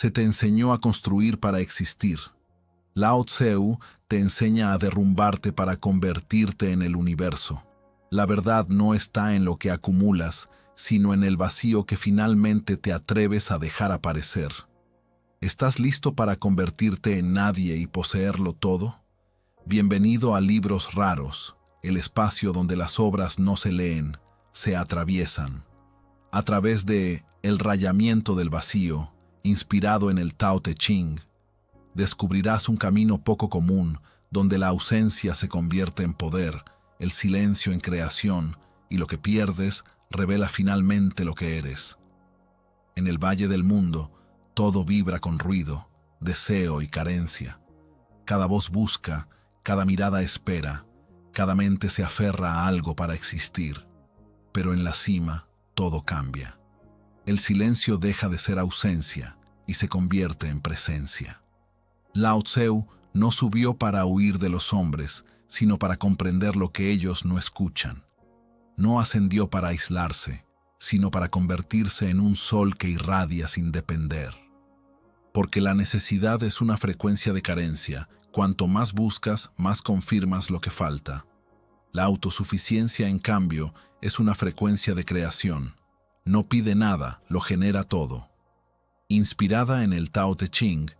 Se te enseñó a construir para existir. Lao Tseu te enseña a derrumbarte para convertirte en el universo. La verdad no está en lo que acumulas, sino en el vacío que finalmente te atreves a dejar aparecer. ¿Estás listo para convertirte en nadie y poseerlo todo? Bienvenido a Libros Raros, el espacio donde las obras no se leen, se atraviesan. A través de El rayamiento del vacío, inspirado en el Tao Te Ching, descubrirás un camino poco común donde la ausencia se convierte en poder, el silencio en creación y lo que pierdes revela finalmente lo que eres. En el Valle del Mundo, todo vibra con ruido, deseo y carencia. Cada voz busca, cada mirada espera, cada mente se aferra a algo para existir. Pero en la cima, todo cambia. El silencio deja de ser ausencia y se convierte en presencia. Lao Tseu no subió para huir de los hombres, sino para comprender lo que ellos no escuchan. No ascendió para aislarse, sino para convertirse en un sol que irradia sin depender. Porque la necesidad es una frecuencia de carencia. Cuanto más buscas, más confirmas lo que falta. La autosuficiencia, en cambio, es una frecuencia de creación. No pide nada, lo genera todo. Inspirada en el Tao Te Ching,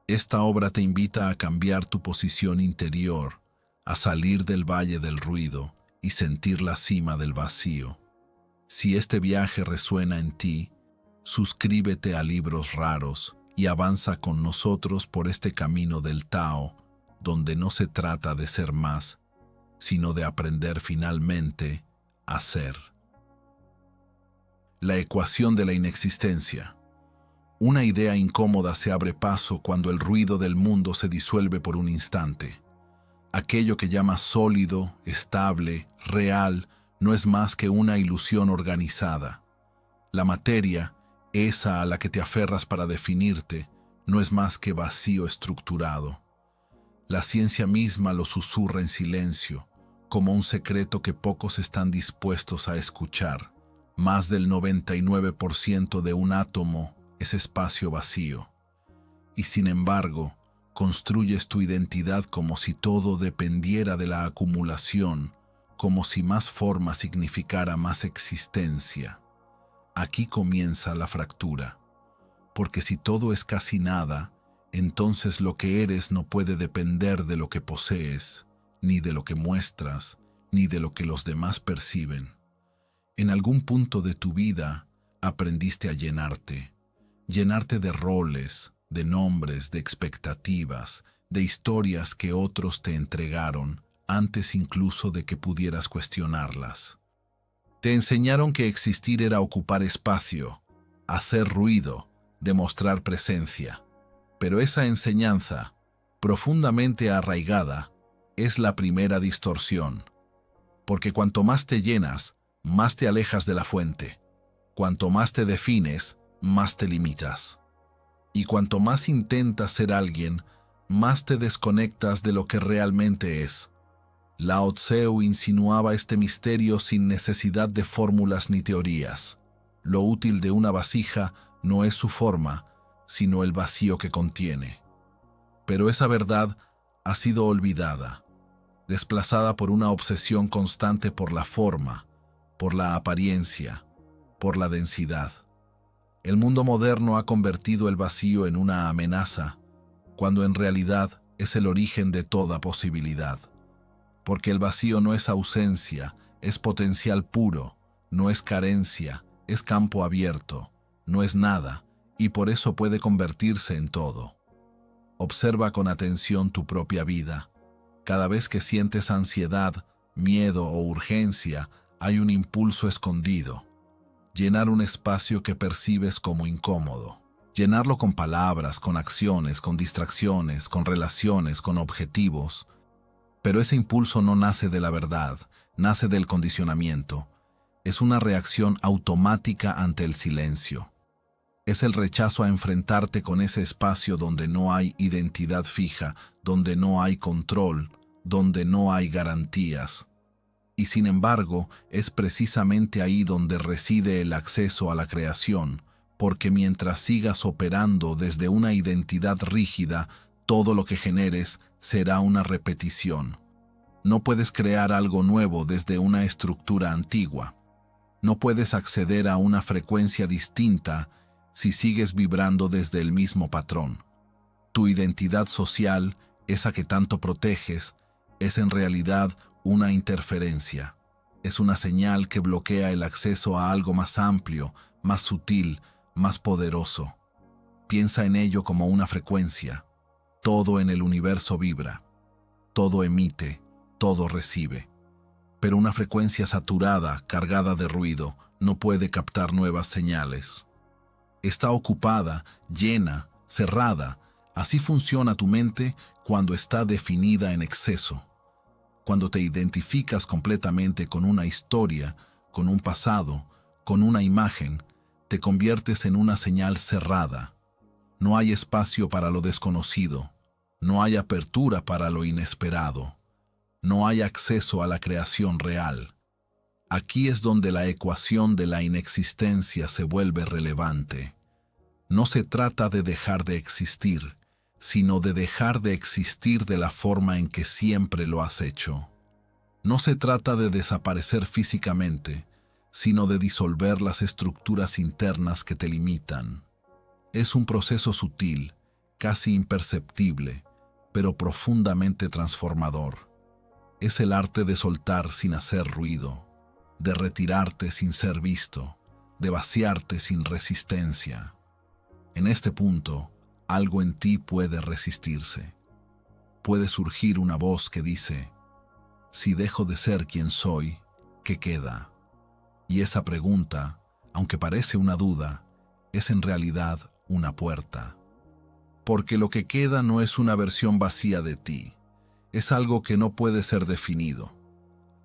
esta obra te invita a cambiar tu posición interior, a salir del valle del ruido y sentir la cima del vacío. Si este viaje resuena en ti, suscríbete a Libros Raros y avanza con nosotros por este camino del Tao, donde no se trata de ser más, sino de aprender finalmente a ser. La ecuación de la inexistencia. Una idea incómoda se abre paso cuando el ruido del mundo se disuelve por un instante. Aquello que llamas sólido, estable, real, no es más que una ilusión organizada. La materia, esa a la que te aferras para definirte, no es más que vacío estructurado. La ciencia misma lo susurra en silencio, como un secreto que pocos están dispuestos a escuchar. Más del 99% de un átomo es espacio vacío. Y sin embargo, construyes tu identidad como si todo dependiera de la acumulación, como si más forma significara más existencia. Aquí comienza la fractura, porque si todo es casi nada, entonces lo que eres no puede depender de lo que posees, ni de lo que muestras, ni de lo que los demás perciben. En algún punto de tu vida aprendiste a llenarte de roles, de nombres, de expectativas, de historias que otros te entregaron antes incluso de que pudieras cuestionarlas. Te enseñaron que existir era ocupar espacio, hacer ruido, demostrar presencia. Pero esa enseñanza, profundamente arraigada, es la primera distorsión. Porque cuanto más te llenas, más te alejas de la fuente. Cuanto más te defines, más te limitas. Y cuanto más intentas ser alguien, más te desconectas de lo que realmente es. Lao Tseu insinuaba este misterio sin necesidad de fórmulas ni teorías. Lo útil de una vasija no es su forma, sino el vacío que contiene. Pero esa verdad ha sido olvidada, desplazada por una obsesión constante por la forma, por la apariencia, por la densidad. El mundo moderno ha convertido el vacío en una amenaza, cuando en realidad es el origen de toda posibilidad. Porque el vacío no es ausencia, es potencial puro, no es carencia, es campo abierto, no es nada, y por eso puede convertirse en todo. Observa con atención tu propia vida. Cada vez que sientes ansiedad, miedo o urgencia, hay un impulso escondido. Llenar un espacio que percibes como incómodo. Llenarlo con palabras, con acciones, con distracciones, con relaciones, con objetivos. Pero ese impulso no nace de la verdad, nace del condicionamiento. Es una reacción automática ante el silencio. Es el rechazo a enfrentarte con ese espacio donde no hay identidad fija, donde no hay control, donde no hay garantías. Y sin embargo, es precisamente ahí donde reside el acceso a la creación, porque mientras sigas operando desde una identidad rígida, todo lo que generes será una repetición. No puedes crear algo nuevo desde una estructura antigua. No puedes acceder a una frecuencia distinta si sigues vibrando desde el mismo patrón. Tu identidad social, esa que tanto proteges, es en realidad una interferencia. Es una señal que bloquea el acceso a algo más amplio, más sutil, más poderoso. Piensa en ello como una frecuencia. Todo en el universo vibra. Todo emite, todo recibe. Pero una frecuencia saturada, cargada de ruido, no puede captar nuevas señales. Está ocupada, llena, cerrada. Así funciona tu mente cuando está definida en exceso. Cuando te identificas completamente con una historia, con un pasado, con una imagen, te conviertes en una señal cerrada. No hay espacio para lo desconocido. No hay apertura para lo inesperado. No hay acceso a la creación real. Aquí es donde la ecuación de la inexistencia se vuelve relevante. No se trata de dejar de existir, sino de dejar de existir de la forma en que siempre lo has hecho. No se trata de desaparecer físicamente, sino de disolver las estructuras internas que te limitan. Es un proceso sutil, casi imperceptible, pero profundamente transformador. Es el arte de soltar sin hacer ruido, de retirarte sin ser visto, de vaciarte sin resistencia. En este punto, algo en ti puede resistirse. Puede surgir una voz que dice: si dejo de ser quien soy, ¿qué queda? Y esa pregunta, aunque parece una duda, es en realidad una puerta. Porque lo que queda no es una versión vacía de ti, es algo que no puede ser definido,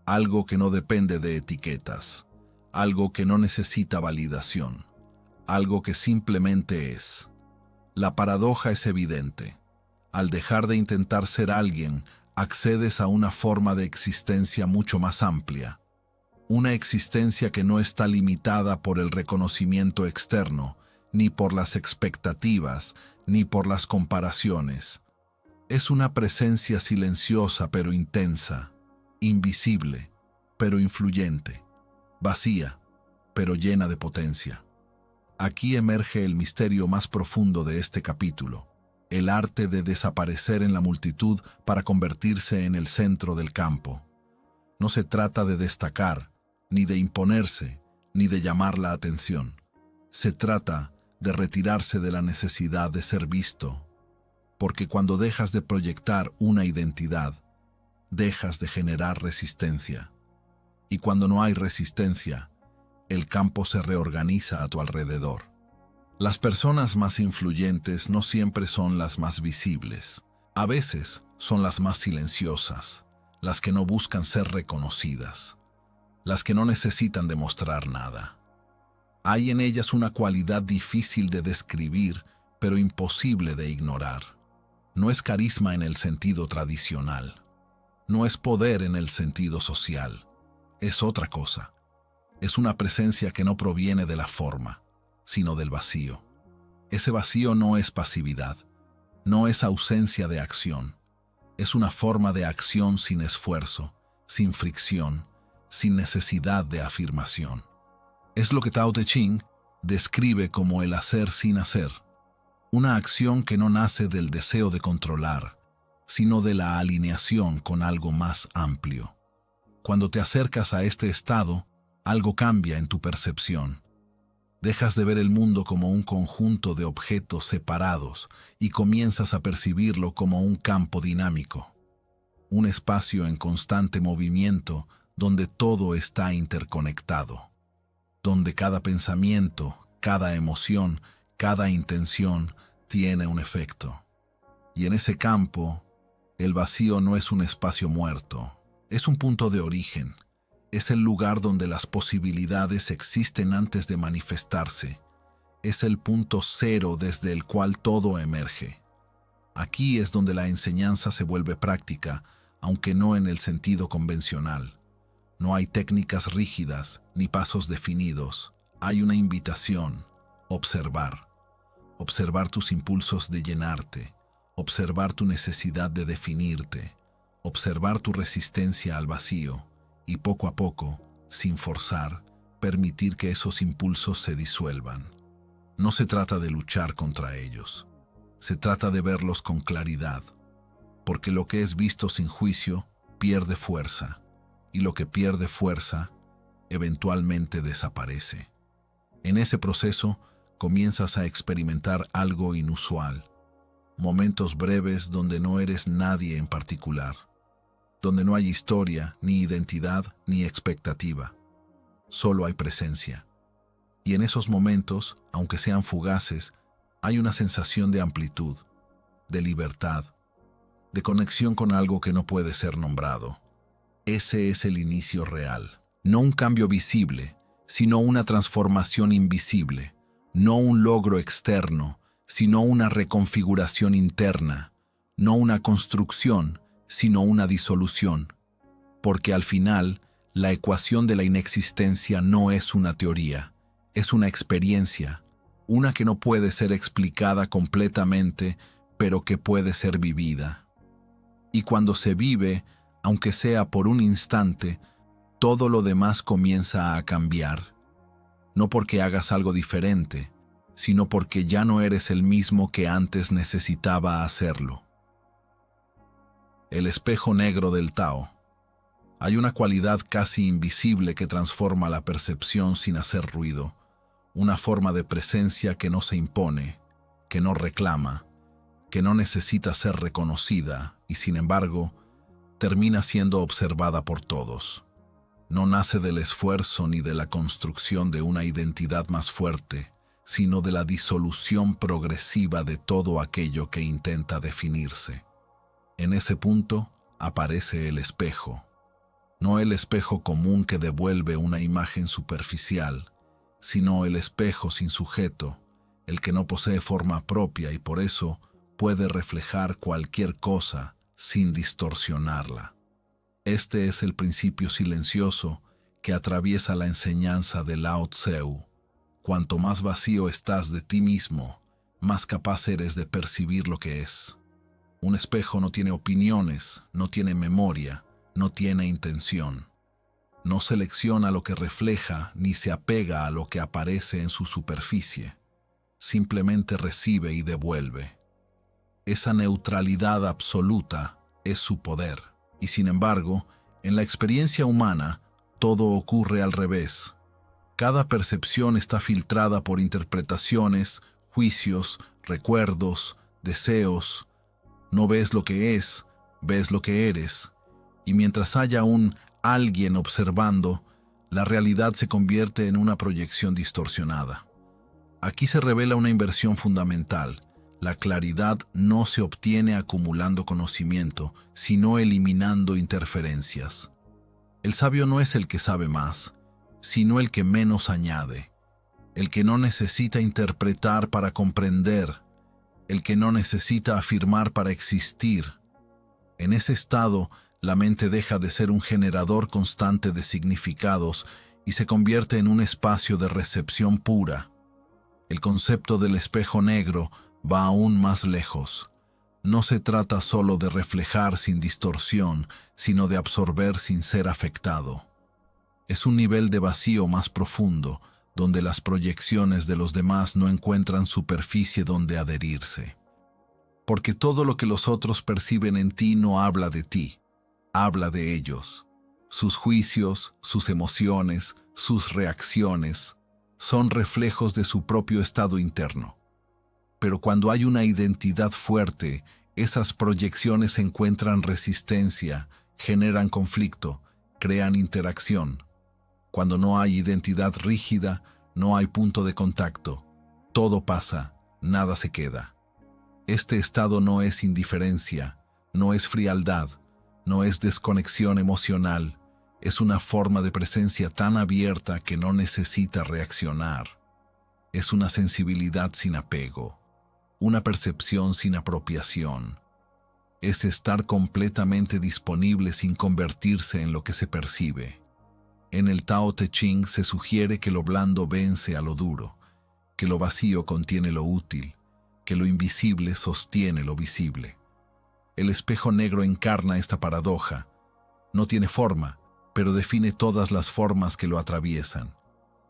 algo que no depende de etiquetas, algo que no necesita validación, algo que simplemente es. La paradoja es evidente. Al dejar de intentar ser alguien, accedes a una forma de existencia mucho más amplia. Una existencia que no está limitada por el reconocimiento externo, ni por las expectativas, ni por las comparaciones. Es una presencia silenciosa pero intensa, invisible pero influyente, vacía pero llena de potencia. Aquí emerge el misterio más profundo de este capítulo, el arte de desaparecer en la multitud para convertirse en el centro del campo. No se trata de destacar, ni de imponerse, ni de llamar la atención. Se trata de retirarse de la necesidad de ser visto, porque cuando dejas de proyectar una identidad, dejas de generar resistencia. Y cuando no hay resistencia, el campo se reorganiza a tu alrededor. Las personas más influyentes no siempre son las más visibles. A veces son las más silenciosas, las que no buscan ser reconocidas, las que no necesitan demostrar nada. Hay en ellas una cualidad difícil de describir, pero imposible de ignorar. No es carisma en el sentido tradicional. No es poder en el sentido social. Es otra cosa. Es una presencia que no proviene de la forma, sino del vacío. Ese vacío no es pasividad, no es ausencia de acción. Es una forma de acción sin esfuerzo, sin fricción, sin necesidad de afirmación. Es lo que Tao Te Ching describe como el hacer sin hacer, una acción que no nace del deseo de controlar, sino de la alineación con algo más amplio. Cuando te acercas a este estado, algo cambia en tu percepción. Dejas de ver el mundo como un conjunto de objetos separados y comienzas a percibirlo como un campo dinámico, un espacio en constante movimiento donde todo está interconectado, donde cada pensamiento, cada emoción, cada intención tiene un efecto. Y en ese campo, el vacío no es un espacio muerto, es un punto de origen. Es el lugar donde las posibilidades existen antes de manifestarse. Es el punto cero desde el cual todo emerge. Aquí es donde la enseñanza se vuelve práctica, aunque no en el sentido convencional. No hay técnicas rígidas ni pasos definidos. Hay una invitación, Observar. Observar tus impulsos de llenarte, observar tu necesidad de definirte, observar tu resistencia al vacío y poco a poco, sin forzar, permitir que esos impulsos se disuelvan. No se trata de luchar contra ellos, se trata de verlos con claridad, porque lo que es visto sin juicio pierde fuerza, y lo que pierde fuerza eventualmente desaparece. En ese proceso comienzas a experimentar algo inusual, momentos breves donde no eres nadie en particular, donde no hay historia, ni identidad, ni expectativa. Solo hay presencia. Y en esos momentos, aunque sean fugaces, hay una sensación de amplitud, de libertad, de conexión con algo que no puede ser nombrado. Ese es el inicio real. No un cambio visible, sino una transformación invisible. No un logro externo, sino una reconfiguración interna. No una construcción, sino una disolución. Porque al final, la ecuación de la inexistencia no es una teoría, es una experiencia, una que no puede ser explicada completamente, pero que puede ser vivida. Y cuando se vive, aunque sea por un instante, todo lo demás comienza a cambiar. No porque hagas algo diferente, sino porque ya no eres el mismo que antes necesitaba hacerlo. El espejo negro del Tao. Hay una cualidad casi invisible que transforma la percepción sin hacer ruido, una forma de presencia que no se impone, que no reclama, que no necesita ser reconocida y, sin embargo, termina siendo observada por todos. No nace del esfuerzo ni de la construcción de una identidad más fuerte, sino de la disolución progresiva de todo aquello que intenta definirse. En ese punto aparece el espejo. No el espejo común que devuelve una imagen superficial, sino el espejo sin sujeto, el que no posee forma propia y por eso puede reflejar cualquier cosa sin distorsionarla. Este es el principio silencioso que atraviesa la enseñanza de Lao Tseu. Cuanto más vacío estás de ti mismo, más capaz eres de percibir lo que es. Un espejo no tiene opiniones, no tiene memoria, no tiene intención. No selecciona lo que refleja ni se apega a lo que aparece en su superficie. Simplemente recibe y devuelve. Esa neutralidad absoluta es su poder. Y sin embargo, en la experiencia humana, todo ocurre al revés. Cada percepción está filtrada por interpretaciones, juicios, recuerdos, deseos. No ves lo que es, ves lo que eres. Y mientras haya un alguien observando, la realidad se convierte en una proyección distorsionada. Aquí se revela una inversión fundamental. La claridad no se obtiene acumulando conocimiento, sino eliminando interferencias. El sabio no es el que sabe más, sino el que menos añade, el que no necesita interpretar para comprender, el que no necesita afirmar para existir. En ese estado, la mente deja de ser un generador constante de significados y se convierte en un espacio de recepción pura. El concepto del espejo negro va aún más lejos. No se trata solo de reflejar sin distorsión, sino de absorber sin ser afectado. Es un nivel de vacío más profundo, donde las proyecciones de los demás no encuentran superficie donde adherirse. Porque todo lo que los otros perciben en ti no habla de ti, habla de ellos. Sus juicios, sus emociones, sus reacciones, son reflejos de su propio estado interno. Pero cuando hay una identidad fuerte, esas proyecciones encuentran resistencia, generan conflicto, crean interacción. Cuando no hay identidad rígida, no hay punto de contacto. Todo pasa, nada se queda. Este estado no es indiferencia, no es frialdad, no es desconexión emocional, es una forma de presencia tan abierta que no necesita reaccionar. Es una sensibilidad sin apego, una percepción sin apropiación. Es estar completamente disponible sin convertirse en lo que se percibe. En el Tao Te Ching se sugiere que lo blando vence a lo duro, que lo vacío contiene lo útil, que lo invisible sostiene lo visible. El espejo negro encarna esta paradoja. No tiene forma, pero define todas las formas que lo atraviesan.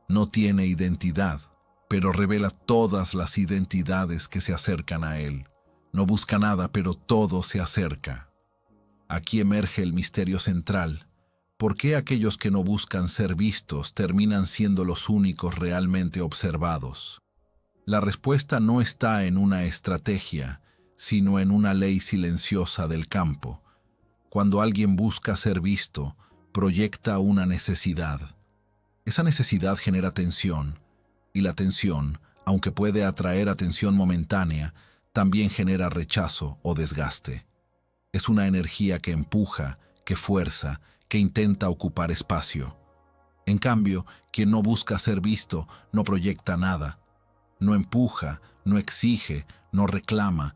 No tiene identidad, pero revela todas las identidades que se acercan a él. No busca nada, pero todo se acerca. Aquí emerge el misterio central. ¿Por qué aquellos que no buscan ser vistos terminan siendo los únicos realmente observados? La respuesta no está en una estrategia, sino en una ley silenciosa del campo. Cuando alguien busca ser visto, proyecta una necesidad. Esa necesidad genera tensión, y la tensión, aunque puede atraer atención momentánea, también genera rechazo o desgaste. Es una energía que empuja, que fuerza, que intenta ocupar espacio. En cambio, quien no busca ser visto no proyecta nada, no empuja, no exige, no reclama,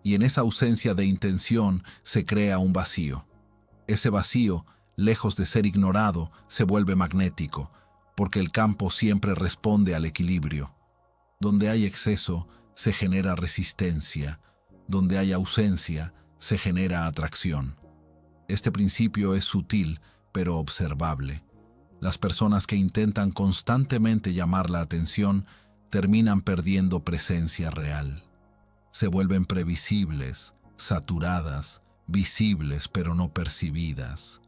y en esa ausencia de intención se crea un vacío. Ese vacío, lejos de ser ignorado, se vuelve magnético, porque el campo siempre responde al equilibrio. Donde hay exceso, se genera resistencia. Donde hay ausencia, se genera atracción. Este principio es sutil, pero observable. Las personas que intentan constantemente llamar la atención terminan perdiendo presencia real. Se vuelven previsibles, saturadas, visibles pero no percibidas.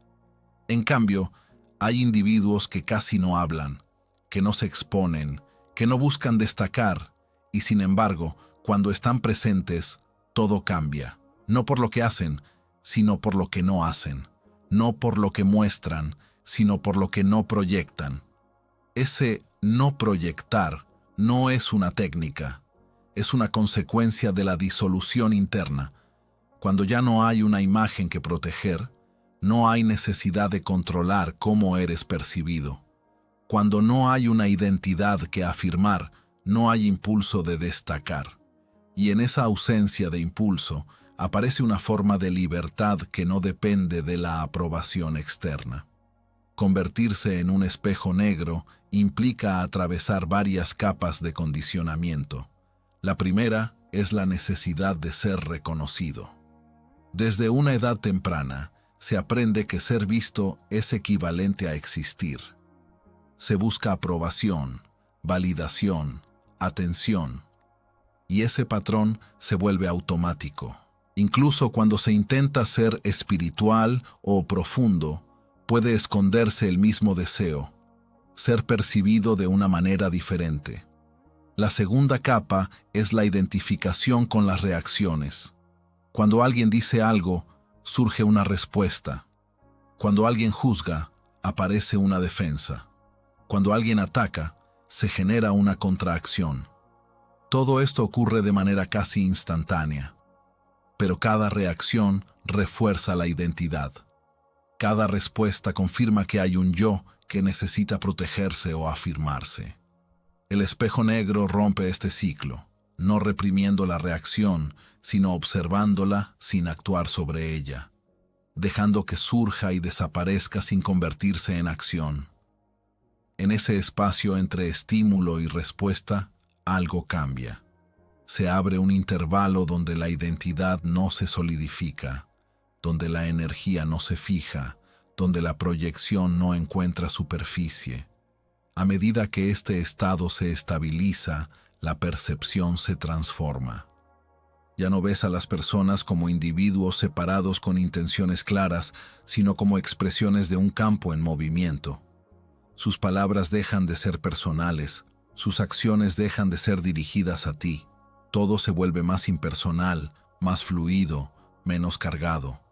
En cambio, hay individuos que casi no hablan, que no se exponen, que no buscan destacar, y sin embargo, cuando están presentes, todo cambia. No por lo que hacen, sino por lo que no hacen. No por lo que muestran, sino por lo que no proyectan. Ese no proyectar no es una técnica, es una consecuencia de la disolución interna. Cuando ya no hay una imagen que proteger, no hay necesidad de controlar cómo eres percibido. Cuando no hay una identidad que afirmar, no hay impulso de destacar. Y en esa ausencia de impulso, aparece una forma de libertad que no depende de la aprobación externa. Convertirse en un espejo negro implica atravesar varias capas de condicionamiento. La primera es la necesidad de ser reconocido. Desde una edad temprana, se aprende que ser visto es equivalente a existir. Se busca aprobación, validación, atención, y ese patrón se vuelve automático. Incluso cuando se intenta ser espiritual o profundo, puede esconderse el mismo deseo, ser percibido de una manera diferente. La segunda capa es la identificación con las reacciones. Cuando alguien dice algo, surge una respuesta. Cuando alguien juzga, aparece una defensa. Cuando alguien ataca, se genera una contraacción. Todo esto ocurre de manera casi instantánea. Pero cada reacción refuerza la identidad. Cada respuesta confirma que hay un yo que necesita protegerse o afirmarse. El espejo negro rompe este ciclo, no reprimiendo la reacción, sino observándola sin actuar sobre ella, dejando que surja y desaparezca sin convertirse en acción. En ese espacio entre estímulo y respuesta, algo cambia. Se abre un intervalo donde la identidad no se solidifica, donde la energía no se fija, donde la proyección no encuentra superficie. A medida que este estado se estabiliza, la percepción se transforma. Ya no ves a las personas como individuos separados con intenciones claras, sino como expresiones de un campo en movimiento. Sus palabras dejan de ser personales, sus acciones dejan de ser dirigidas a ti. Todo se vuelve más impersonal, más fluido, menos cargado.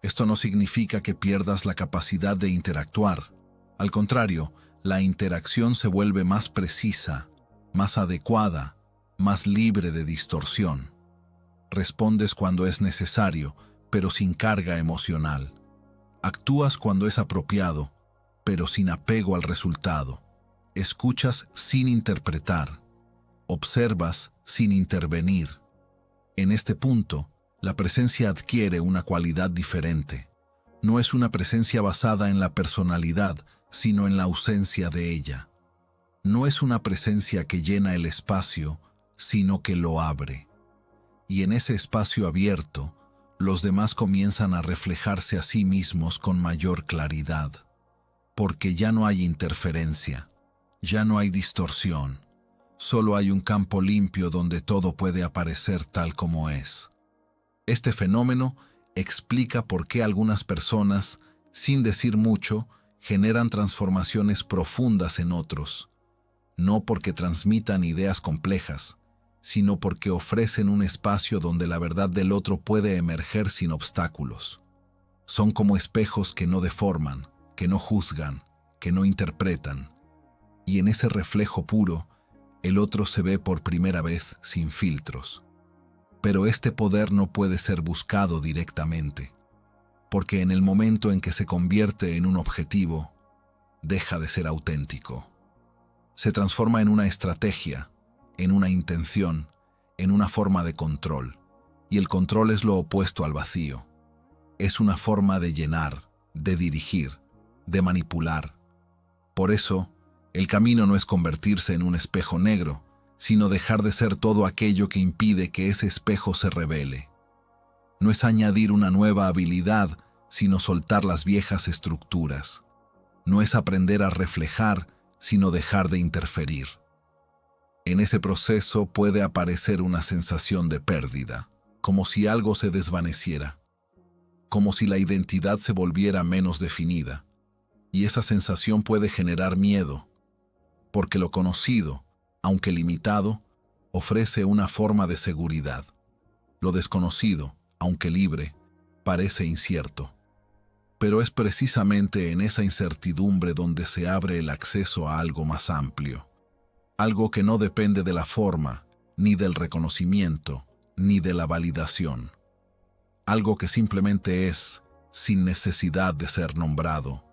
Esto no significa que pierdas la capacidad de interactuar. Al contrario, la interacción se vuelve más precisa, más adecuada, más libre de distorsión. Respondes cuando es necesario, pero sin carga emocional. Actúas cuando es apropiado, pero sin apego al resultado. Escuchas sin interpretar. Observas sin intervenir. En este punto, la presencia adquiere una cualidad diferente. No es una presencia basada en la personalidad, sino en la ausencia de ella. No es una presencia que llena el espacio, sino que lo abre. Y en ese espacio abierto, los demás comienzan a reflejarse a sí mismos con mayor claridad, porque ya no hay interferencia, ya no hay distorsión, solo hay un campo limpio donde todo puede aparecer tal como es. Este fenómeno explica por qué algunas personas, sin decir mucho, generan transformaciones profundas en otros, no porque transmitan ideas complejas, sino porque ofrecen un espacio donde la verdad del otro puede emerger sin obstáculos. Son como espejos que no deforman, que no juzgan, que no interpretan, y en ese reflejo puro, el otro se ve por primera vez sin filtros. Pero este poder no puede ser buscado directamente, porque en el momento en que se convierte en un objetivo, deja de ser auténtico. Se transforma en una estrategia, en una intención, en una forma de control. Y el control es lo opuesto al vacío. Es una forma de llenar, de dirigir, de manipular. Por eso, el camino no es convertirse en un espejo negro, sino dejar de ser todo aquello que impide que ese espejo se revele. No es añadir una nueva habilidad, sino soltar las viejas estructuras. No es aprender a reflejar, sino dejar de interferir. En ese proceso puede aparecer una sensación de pérdida, como si algo se desvaneciera, como si la identidad se volviera menos definida. Y esa sensación puede generar miedo, porque lo conocido, aunque limitado, ofrece una forma de seguridad. Lo desconocido, aunque libre, parece incierto. Pero es precisamente en esa incertidumbre donde se abre el acceso a algo más amplio. Algo que no depende de la forma, ni del reconocimiento, ni de la validación. Algo que simplemente es, sin necesidad de ser nombrado.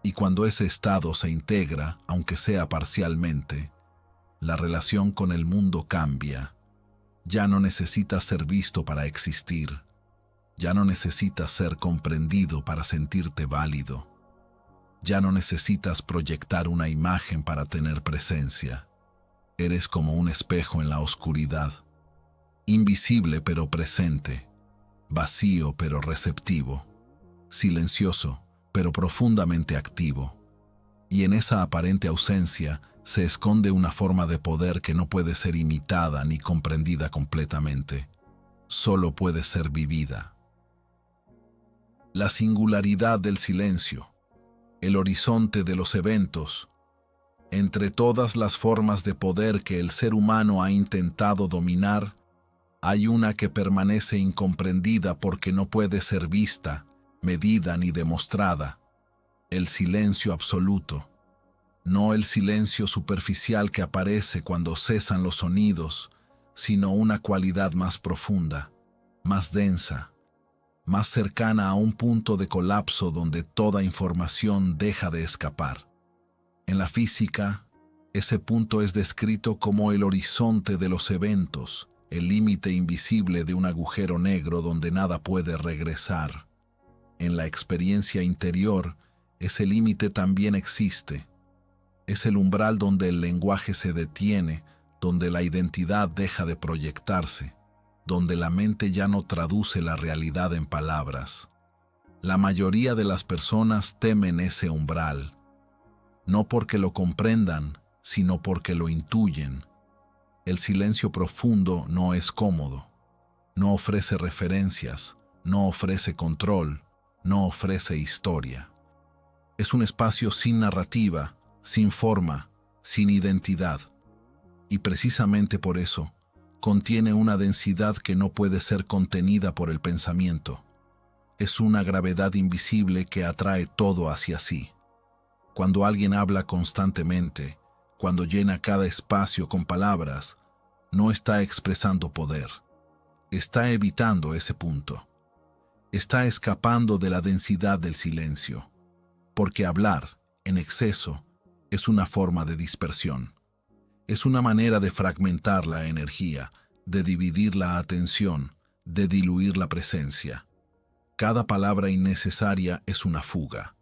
Y cuando ese estado se integra, aunque sea parcialmente, la relación con el mundo cambia. Ya no necesitas ser visto para existir. Ya no necesitas ser comprendido para sentirte válido. Ya no necesitas proyectar una imagen para tener presencia. Eres como un espejo en la oscuridad, invisible pero presente, vacío pero receptivo, silencioso pero profundamente activo. Y en esa aparente ausencia se esconde una forma de poder que no puede ser imitada ni comprendida completamente. Solo puede ser vivida. La singularidad del silencio, el horizonte de los eventos. Entre todas las formas de poder que el ser humano ha intentado dominar, hay una que permanece incomprendida porque no puede ser vista, medida ni demostrada: el silencio absoluto. No el silencio superficial que aparece cuando cesan los sonidos, sino una cualidad más profunda, más densa, más cercana a un punto de colapso donde toda información deja de escapar. En la física, ese punto es descrito como el horizonte de los eventos, el límite invisible de un agujero negro donde nada puede regresar. En la experiencia interior, ese límite también existe. Es el umbral donde el lenguaje se detiene, donde la identidad deja de proyectarse, donde la mente ya no traduce la realidad en palabras. La mayoría de las personas temen ese umbral, no porque lo comprendan, sino porque lo intuyen. El silencio profundo no es cómodo, no ofrece referencias, no ofrece control, no ofrece historia. Es un espacio sin narrativa, sin forma, sin identidad. Y precisamente por eso, contiene una densidad que no puede ser contenida por el pensamiento. Es una gravedad invisible que atrae todo hacia sí. Cuando alguien habla constantemente, cuando llena cada espacio con palabras, no está expresando poder. Está evitando ese punto. Está escapando de la densidad del silencio. Porque hablar, en exceso, es una forma de dispersión. Es una manera de fragmentar la energía, de dividir la atención, de diluir la presencia. Cada palabra innecesaria es una fuga.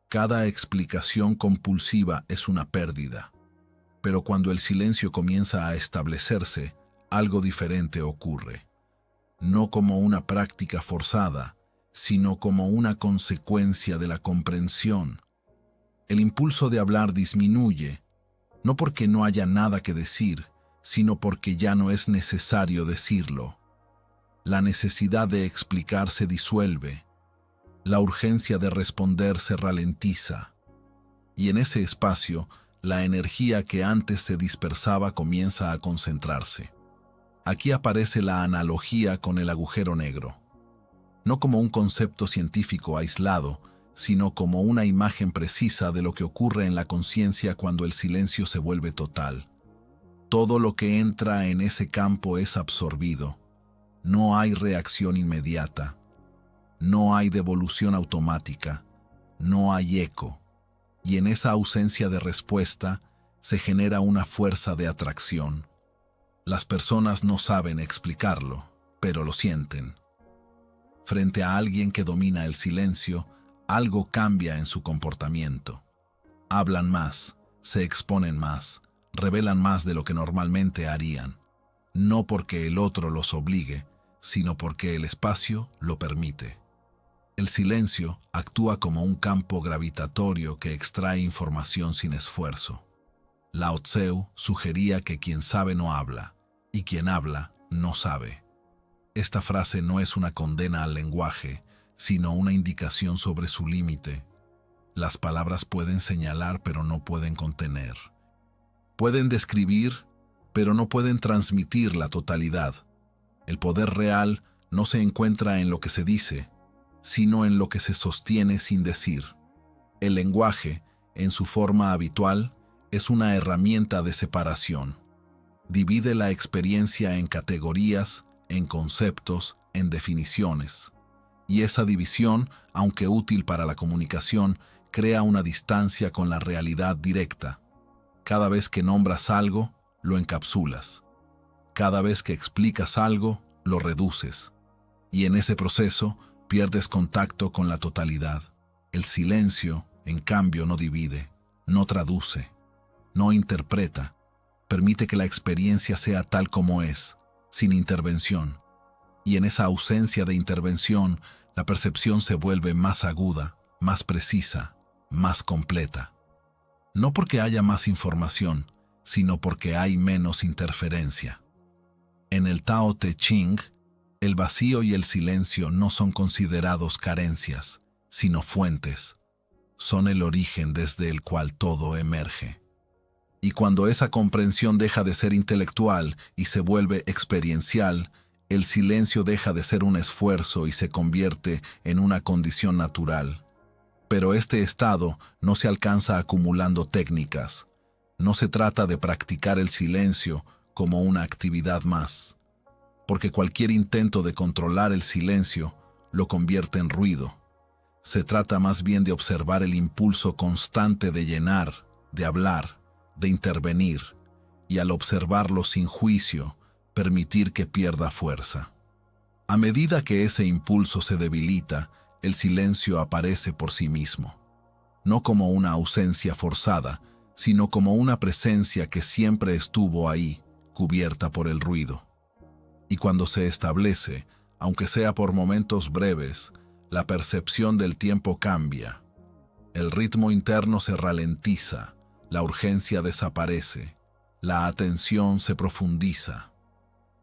Cada explicación compulsiva es una pérdida. Pero cuando el silencio comienza a establecerse, algo diferente ocurre. No como una práctica forzada, sino como una consecuencia de la comprensión. El impulso de hablar disminuye, no porque no haya nada que decir, sino porque ya no es necesario decirlo. La necesidad de explicar se disuelve, la urgencia de responder se ralentiza, y en ese espacio, la energía que antes se dispersaba comienza a concentrarse. Aquí aparece la analogía con el agujero negro, no como un concepto científico aislado, sino como una imagen precisa de lo que ocurre en la conciencia cuando el silencio se vuelve total. Todo lo que entra en ese campo es absorbido. No hay reacción inmediata. No hay devolución automática. No hay eco. Y en esa ausencia de respuesta se genera una fuerza de atracción. Las personas no saben explicarlo, pero lo sienten. Frente a alguien que domina el silencio, algo cambia en su comportamiento. Hablan más, se exponen más, revelan más de lo que normalmente harían, no porque el otro los obligue, sino porque el espacio lo permite. El silencio actúa como un campo gravitatorio que extrae información sin esfuerzo. Lao Tzu sugería que quien sabe no habla, y quien habla no sabe. Esta frase no es una condena al lenguaje, sino una indicación sobre su límite. Las palabras pueden señalar, pero no pueden contener. Pueden describir, pero no pueden transmitir la totalidad. El poder real no se encuentra en lo que se dice, sino en lo que se sostiene sin decir. El lenguaje, en su forma habitual, es una herramienta de separación. Divide la experiencia en categorías, en conceptos, en definiciones. Y esa división, aunque útil para la comunicación, crea una distancia con la realidad directa. Cada vez que nombras algo, lo encapsulas. Cada vez que explicas algo, lo reduces. Y en ese proceso, pierdes contacto con la totalidad. El silencio, en cambio, no divide, no traduce, no interpreta. Permite que la experiencia sea tal como es, sin intervención. Y en esa ausencia de intervención, la percepción se vuelve más aguda, más precisa, más completa. No porque haya más información, sino porque hay menos interferencia. En el Tao Te Ching, el vacío y el silencio no son considerados carencias, sino fuentes. Son el origen desde el cual todo emerge. Y cuando esa comprensión deja de ser intelectual y se vuelve experiencial, el silencio deja de ser un esfuerzo y se convierte en una condición natural. Pero este estado no se alcanza acumulando técnicas. No se trata de practicar el silencio como una actividad más, porque cualquier intento de controlar el silencio lo convierte en ruido. Se trata más bien de observar el impulso constante de llenar, de hablar, de intervenir, y al observarlo sin juicio, permitir que pierda fuerza. A medida que ese impulso se debilita, el silencio aparece por sí mismo, no como una ausencia forzada, sino como una presencia que siempre estuvo ahí, cubierta por el ruido. Y cuando se establece, aunque sea por momentos breves, la percepción del tiempo cambia. El ritmo interno se ralentiza, la urgencia desaparece, la atención se profundiza.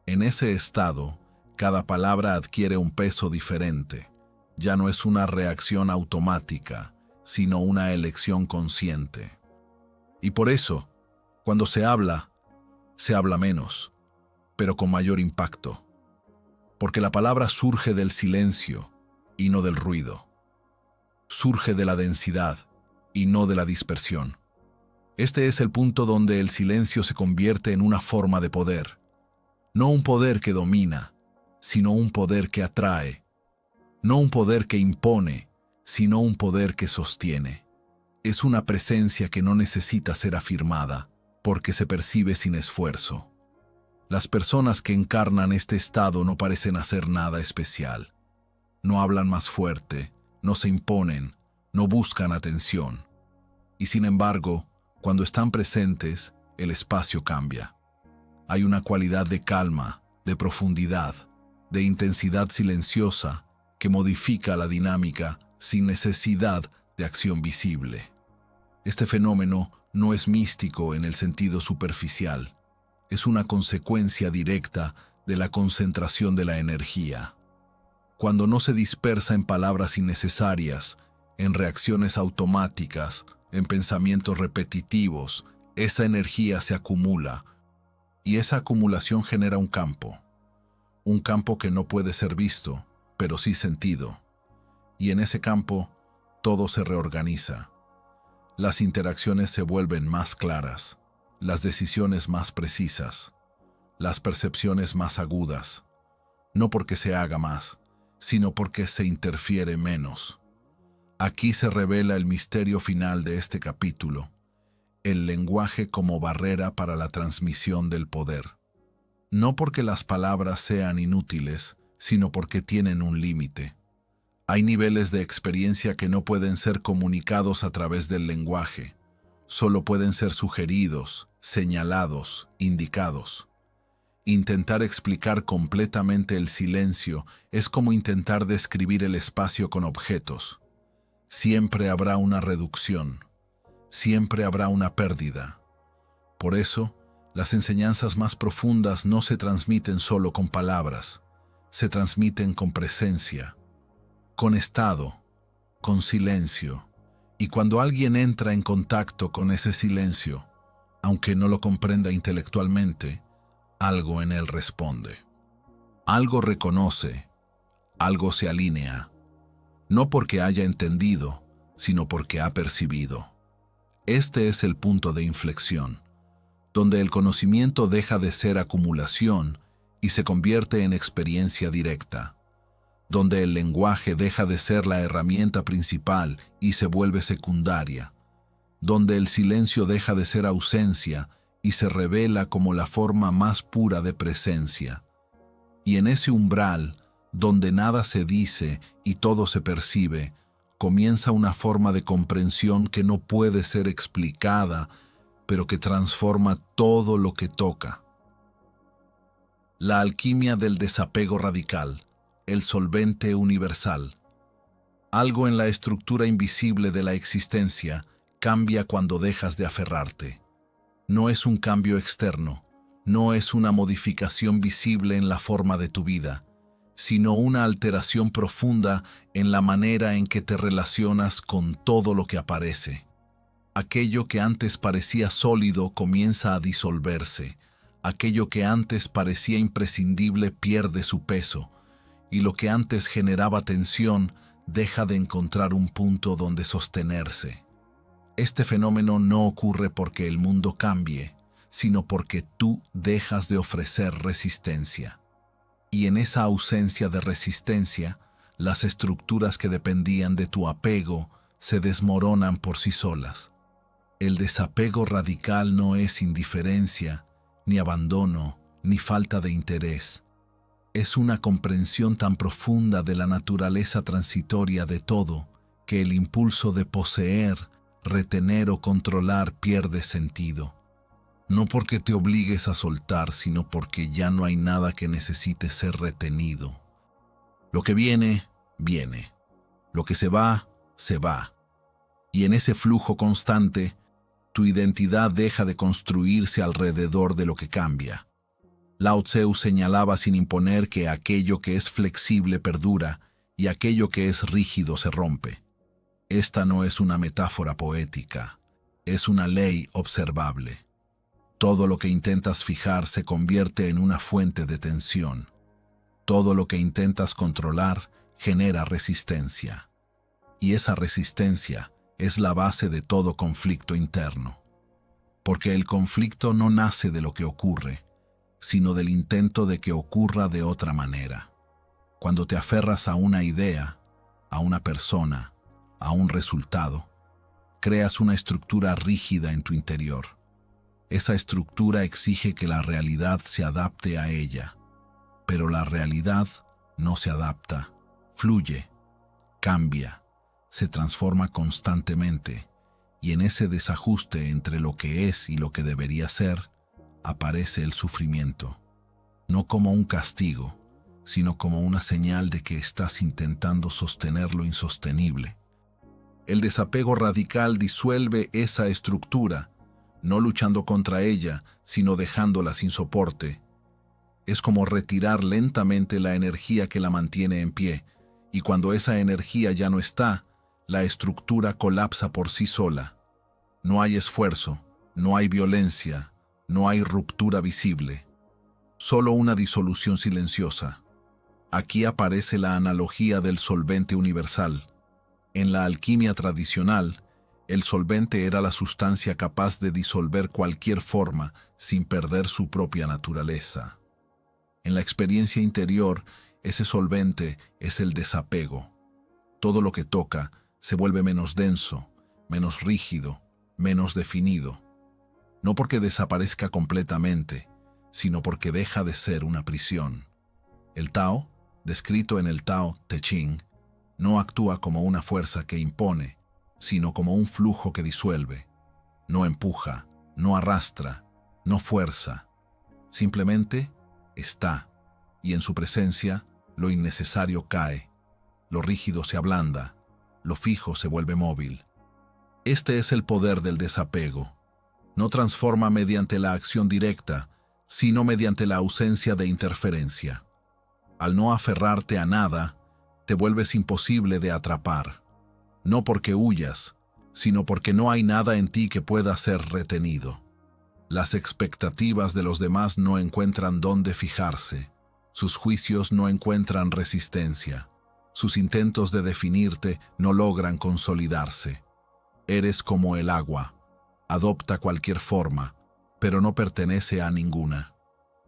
En ese estado, cada palabra adquiere un peso diferente. Ya no es una reacción automática, sino una elección consciente. Y por eso, cuando se habla menos, pero con mayor impacto. Porque la palabra surge del silencio y no del ruido. Surge de la densidad y no de la dispersión. Este es el punto donde el silencio se convierte en una forma de poder. No un poder que domina, sino un poder que atrae. No un poder que impone, sino un poder que sostiene. Es una presencia que no necesita ser afirmada, porque se percibe sin esfuerzo. Las personas que encarnan este estado no parecen hacer nada especial. No hablan más fuerte, no se imponen, no buscan atención. Y sin embargo, cuando están presentes, el espacio cambia. Hay una cualidad de calma, de profundidad, de intensidad silenciosa que modifica la dinámica sin necesidad de acción visible. Este fenómeno no es místico en el sentido superficial, es una consecuencia directa de la concentración de la energía. Cuando no se dispersa en palabras innecesarias, en reacciones automáticas, en pensamientos repetitivos, esa energía se acumula, y esa acumulación genera un campo que no puede ser visto, pero sí sentido. Y en ese campo, todo se reorganiza. Las interacciones se vuelven más claras, las decisiones más precisas, las percepciones más agudas, no porque se haga más, sino porque se interfiere menos. Aquí se revela el misterio final de este capítulo, el lenguaje como barrera para la transmisión del poder. No porque las palabras sean inútiles, sino porque tienen un límite. Hay niveles de experiencia que no pueden ser comunicados a través del lenguaje, solo pueden ser sugeridos, señalados, indicados. Intentar explicar completamente el silencio es como intentar describir el espacio con objetos. Siempre habrá una reducción, siempre habrá una pérdida. Por eso, las enseñanzas más profundas no se transmiten solo con palabras, se transmiten con presencia, con estado, con silencio. Y cuando alguien entra en contacto con ese silencio, aunque no lo comprenda intelectualmente, algo en él responde. Algo reconoce, algo se alinea, no porque haya entendido, sino porque ha percibido. Este es el punto de inflexión, donde el conocimiento deja de ser acumulación y se convierte en experiencia directa, donde el lenguaje deja de ser la herramienta principal y se vuelve secundaria, donde el silencio deja de ser ausencia y se revela como la forma más pura de presencia. Y en ese umbral, donde nada se dice y todo se percibe, comienza una forma de comprensión que no puede ser explicada, pero que transforma todo lo que toca. La alquimia del desapego radical, el solvente universal. Algo en la estructura invisible de la existencia cambia cuando dejas de aferrarte. No es un cambio externo, no es una modificación visible en la forma de tu vida, sino una alteración profunda en la manera en que te relacionas con todo lo que aparece. Aquello que antes parecía sólido comienza a disolverse, aquello que antes parecía imprescindible pierde su peso, y lo que antes generaba tensión deja de encontrar un punto donde sostenerse. Este fenómeno no ocurre porque el mundo cambie, sino porque tú dejas de ofrecer resistencia. Y en esa ausencia de resistencia, las estructuras que dependían de tu apego se desmoronan por sí solas. El desapego radical no es indiferencia, ni abandono, ni falta de interés. Es una comprensión tan profunda de la naturaleza transitoria de todo que el impulso de poseer, retener o controlar pierde sentido. No porque te obligues a soltar, sino porque ya no hay nada que necesite ser retenido. Lo que viene, viene. Lo que se va, se va. Y en ese flujo constante, tu identidad deja de construirse alrededor de lo que cambia. Lao Tzu señalaba sin imponer que aquello que es flexible perdura y aquello que es rígido se rompe. Esta no es una metáfora poética, es una ley observable. Todo lo que intentas fijar se convierte en una fuente de tensión. Todo lo que intentas controlar genera resistencia. Y esa resistencia es la base de todo conflicto interno. Porque el conflicto no nace de lo que ocurre, sino del intento de que ocurra de otra manera. Cuando te aferras a una idea, a una persona, a un resultado, creas una estructura rígida en tu interior. Esa estructura exige que la realidad se adapte a ella, pero la realidad no se adapta, fluye, cambia, se transforma constantemente, Y en ese desajuste entre lo que es y lo que debería ser, aparece el sufrimiento, no como un castigo, sino como una señal de que estás intentando sostener lo insostenible. El desapego radical disuelve esa estructura, no luchando contra ella, sino dejándola sin soporte. Es como retirar lentamente la energía que la mantiene en pie, y cuando esa energía ya no está, la estructura colapsa por sí sola. No hay esfuerzo, no hay violencia, no hay ruptura visible, solo una disolución silenciosa. Aquí aparece la analogía del solvente universal. En la alquimia tradicional, el solvente era la sustancia capaz de disolver cualquier forma sin perder su propia naturaleza. En la experiencia interior, ese solvente es el desapego. Todo lo que toca se vuelve menos denso, menos rígido, menos definido. No porque desaparezca completamente, sino porque deja de ser una prisión. El Tao, descrito en el Tao Te Ching, no actúa como una fuerza que impone, sino como un flujo que disuelve. No empuja, no arrastra, no fuerza. Simplemente está, y en su presencia lo innecesario cae, lo rígido se ablanda, lo fijo se vuelve móvil. Este es el poder del desapego. No transforma mediante la acción directa, sino mediante la ausencia de interferencia. Al no aferrarte a nada, te vuelves imposible de atrapar. No porque huyas, sino porque no hay nada en ti que pueda ser retenido. Las expectativas de los demás no encuentran dónde fijarse. Sus juicios no encuentran resistencia. Sus intentos de definirte no logran consolidarse. Eres como el agua. Adopta cualquier forma, pero no pertenece a ninguna.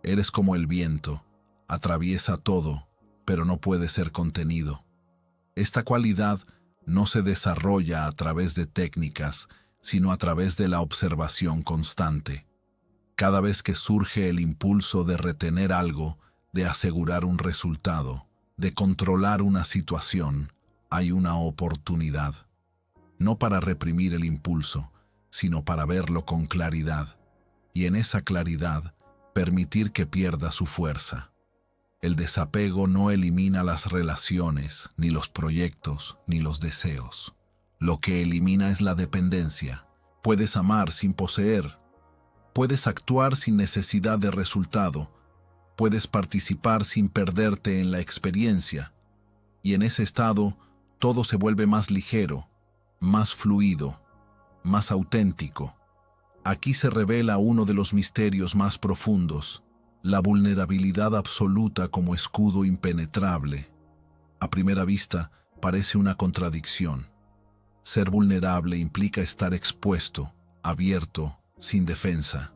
Eres como el viento. Atraviesa todo, pero no puede ser contenido. Esta cualidad no se desarrolla a través de técnicas, sino a través de la observación constante. Cada vez que surge el impulso de retener algo, de asegurar un resultado, de controlar una situación, hay una oportunidad. No para reprimir el impulso, sino para verlo con claridad, y en esa claridad permitir que pierda su fuerza. El desapego no elimina las relaciones, ni los proyectos, ni los deseos. Lo que elimina es la dependencia. Puedes amar sin poseer. Puedes actuar sin necesidad de resultado. Puedes participar sin perderte en la experiencia. Y en ese estado, todo se vuelve más ligero, más fluido, más auténtico. Aquí se revela uno de los misterios más profundos, la vulnerabilidad absoluta como escudo impenetrable. A primera vista, parece una contradicción. Ser vulnerable implica estar expuesto, abierto, sin defensa.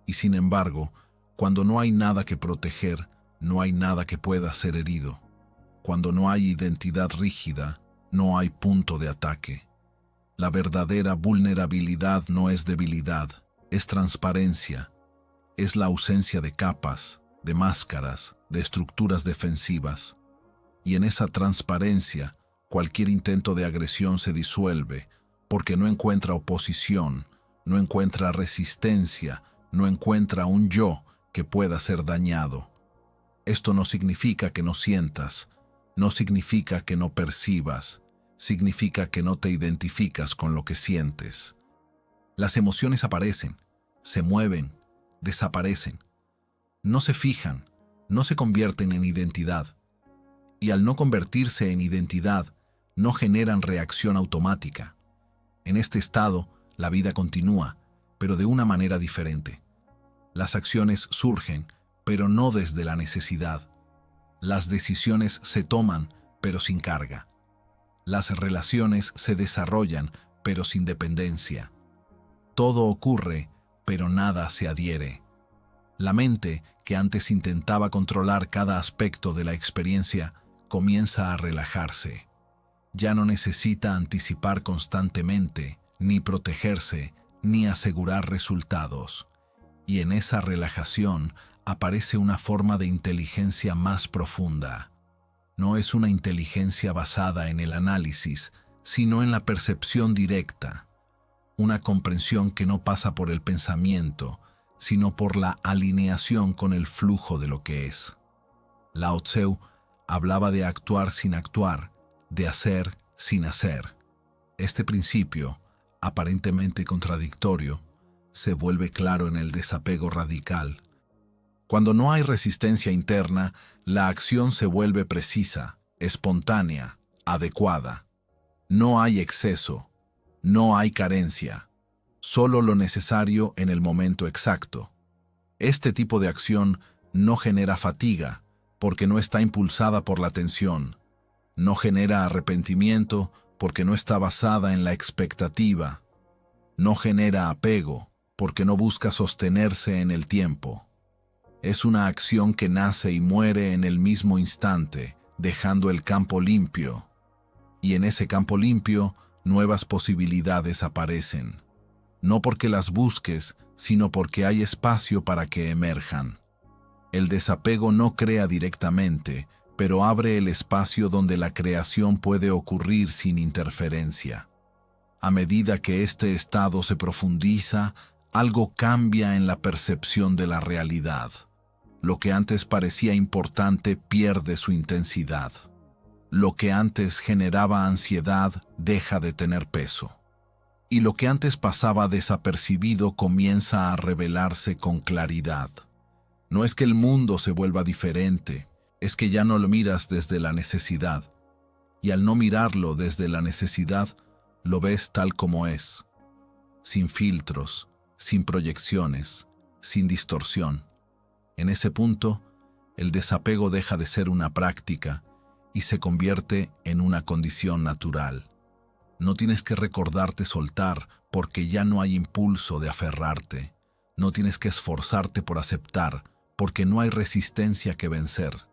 Y sin embargo, cuando no hay nada que proteger, no hay nada que pueda ser herido. Cuando no hay identidad rígida, no hay punto de ataque. La verdadera vulnerabilidad no es debilidad, es transparencia. Es la ausencia de capas, de máscaras, de estructuras defensivas. Y en esa transparencia, cualquier intento de agresión se disuelve, porque no encuentra oposición, no encuentra resistencia, no encuentra un yo que pueda ser dañado. Esto no significa que no sientas, no significa que no percibas, significa que no te identificas con lo que sientes. Las emociones aparecen, se mueven, desaparecen. No se fijan, no se convierten en identidad. Y al no convertirse en identidad, no generan reacción automática. En este estado, la vida continúa, pero de una manera diferente. Las acciones surgen, pero no desde la necesidad. Las decisiones se toman, pero sin carga. Las relaciones se desarrollan, pero sin dependencia. Todo ocurre, pero nada se adhiere. La mente, que antes intentaba controlar cada aspecto de la experiencia, comienza a relajarse. Ya no necesita anticipar constantemente, ni protegerse, ni asegurar resultados. Y en esa relajación aparece una forma de inteligencia más profunda. No es una inteligencia basada en el análisis, sino en la percepción directa. una comprensión que no pasa por el pensamiento, sino por la alineación con el flujo de lo que es. Lao Tzu hablaba de actuar sin actuar, de hacer sin hacer. Este principio, aparentemente contradictorio, se vuelve claro en el desapego radical. Cuando no hay resistencia interna, la acción se vuelve precisa, espontánea, adecuada. No hay exceso, no hay carencia, solo lo necesario en el momento exacto. Este tipo de acción no genera fatiga, porque no está impulsada por la tensión. No genera arrepentimiento, porque no está basada en la expectativa. No genera apego, porque no busca sostenerse en el tiempo. Es una acción que nace y muere en el mismo instante, dejando el campo limpio. Y en ese campo limpio, nuevas posibilidades aparecen. No porque las busques, sino porque hay espacio para que emerjan. El desapego no crea directamente, pero abre el espacio donde la creación puede ocurrir sin interferencia. A medida que este estado se profundiza, algo cambia en la percepción de la realidad. Lo que antes parecía importante pierde su intensidad. Lo que antes generaba ansiedad deja de tener peso. Y lo que antes pasaba desapercibido comienza a revelarse con claridad. No es que el mundo se vuelva diferente, es que ya no lo miras desde la necesidad. Y al no mirarlo desde la necesidad, lo ves tal como es, sin filtros, sin proyecciones, sin distorsión. En ese punto, el desapego deja de ser una práctica y se convierte en una condición natural. No tienes que recordarte soltar porque ya no hay impulso de aferrarte. No tienes que esforzarte por aceptar porque no hay resistencia que vencer.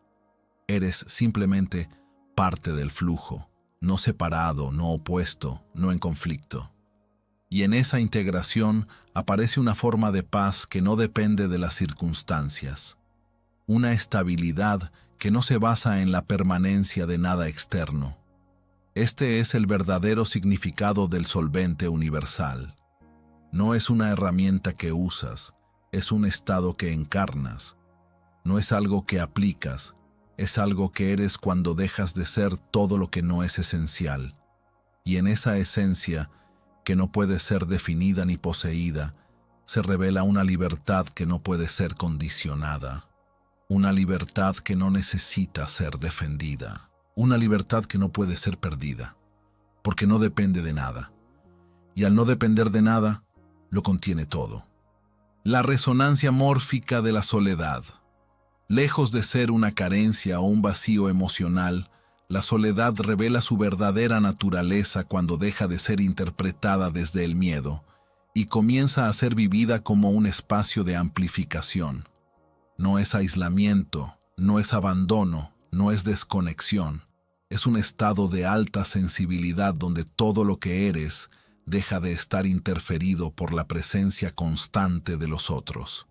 Eres simplemente parte del flujo, no separado, no opuesto, no en conflicto. Y en esa integración aparece una forma de paz que no depende de las circunstancias. Una estabilidad que no se basa en la permanencia de nada externo. Este es el verdadero significado del solvente universal. No es una herramienta que usas, es un estado que encarnas. No es algo que aplicas, es algo que eres cuando dejas de ser todo lo que no es esencial. Y en esa esencia, que no puede ser definida ni poseída, se revela una libertad que no puede ser condicionada. Una libertad que no necesita ser defendida. Una libertad que no puede ser perdida, porque no depende de nada. Y al no depender de nada, lo contiene todo. La resonancia mórfica de la soledad. Lejos de ser una carencia o un vacío emocional, la soledad revela su verdadera naturaleza cuando deja de ser interpretada desde el miedo y comienza a ser vivida como un espacio de amplificación. No es aislamiento, no es abandono, no es desconexión. Es un estado de alta sensibilidad donde todo lo que eres deja de estar interferido por la presencia constante de los otros.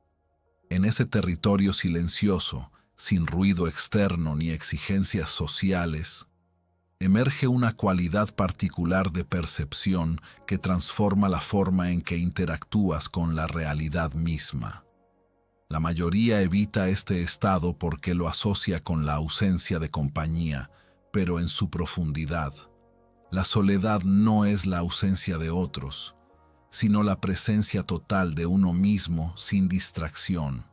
En ese territorio silencioso, sin ruido externo ni exigencias sociales, emerge una cualidad particular de percepción que transforma la forma en que interactúas con la realidad misma. La mayoría evita este estado porque lo asocia con la ausencia de compañía, pero en su profundidad, la soledad no es la ausencia de otros, sino la presencia total de uno mismo sin distracción.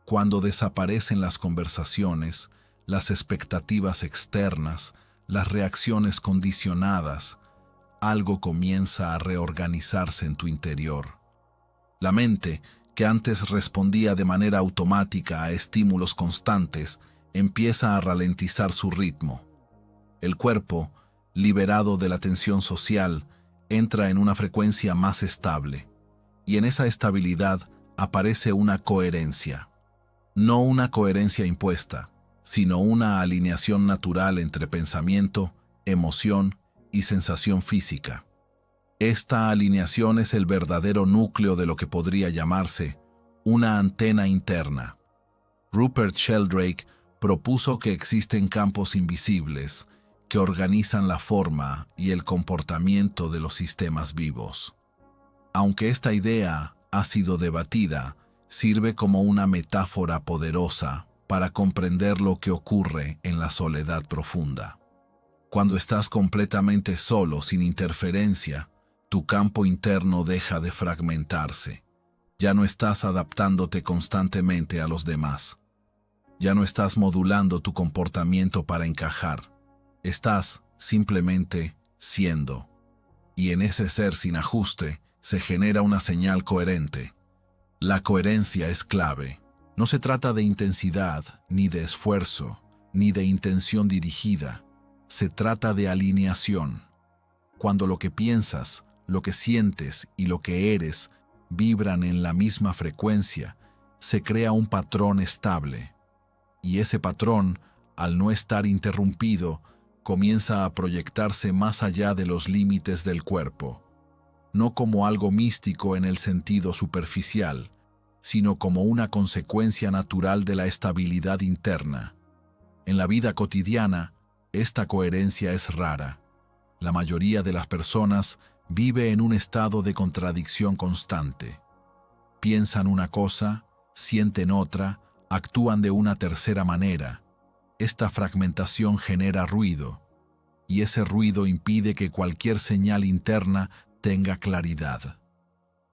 Cuando desaparecen las conversaciones, las expectativas externas, las reacciones condicionadas, algo comienza a reorganizarse en tu interior. La mente, que antes respondía de manera automática a estímulos constantes, empieza a ralentizar su ritmo. El cuerpo, liberado de la tensión social, entra en una frecuencia más estable, y en esa estabilidad aparece una coherencia. No una coherencia impuesta, sino una alineación natural entre pensamiento, emoción y sensación física. Esta alineación es el verdadero núcleo de lo que podría llamarse una antena interna. Rupert Sheldrake propuso que existen campos invisibles que organizan la forma y el comportamiento de los sistemas vivos. Aunque esta idea ha sido debatida, sirve como una metáfora poderosa para comprender lo que ocurre en la soledad profunda. Cuando estás completamente solo, sin interferencia, tu campo interno deja de fragmentarse. Ya no estás adaptándote constantemente a los demás. Ya no estás modulando tu comportamiento para encajar. Estás simplemente siendo. Y en ese ser sin ajuste se genera una señal coherente. La coherencia es clave. No se trata de intensidad, ni de esfuerzo, ni de intención dirigida. Se trata de alineación. Cuando lo que piensas, lo que sientes y lo que eres vibran en la misma frecuencia, se crea un patrón estable. Y ese patrón, al no estar interrumpido, comienza a proyectarse más allá de los límites del cuerpo. No como algo místico en el sentido superficial, sino como una consecuencia natural de la estabilidad interna. En la vida cotidiana, esta coherencia es rara. La mayoría de las personas vive en un estado de contradicción constante. Piensan una cosa, sienten otra, actúan de una tercera manera. Esta fragmentación genera ruido, y ese ruido impide que cualquier señal interna tenga claridad.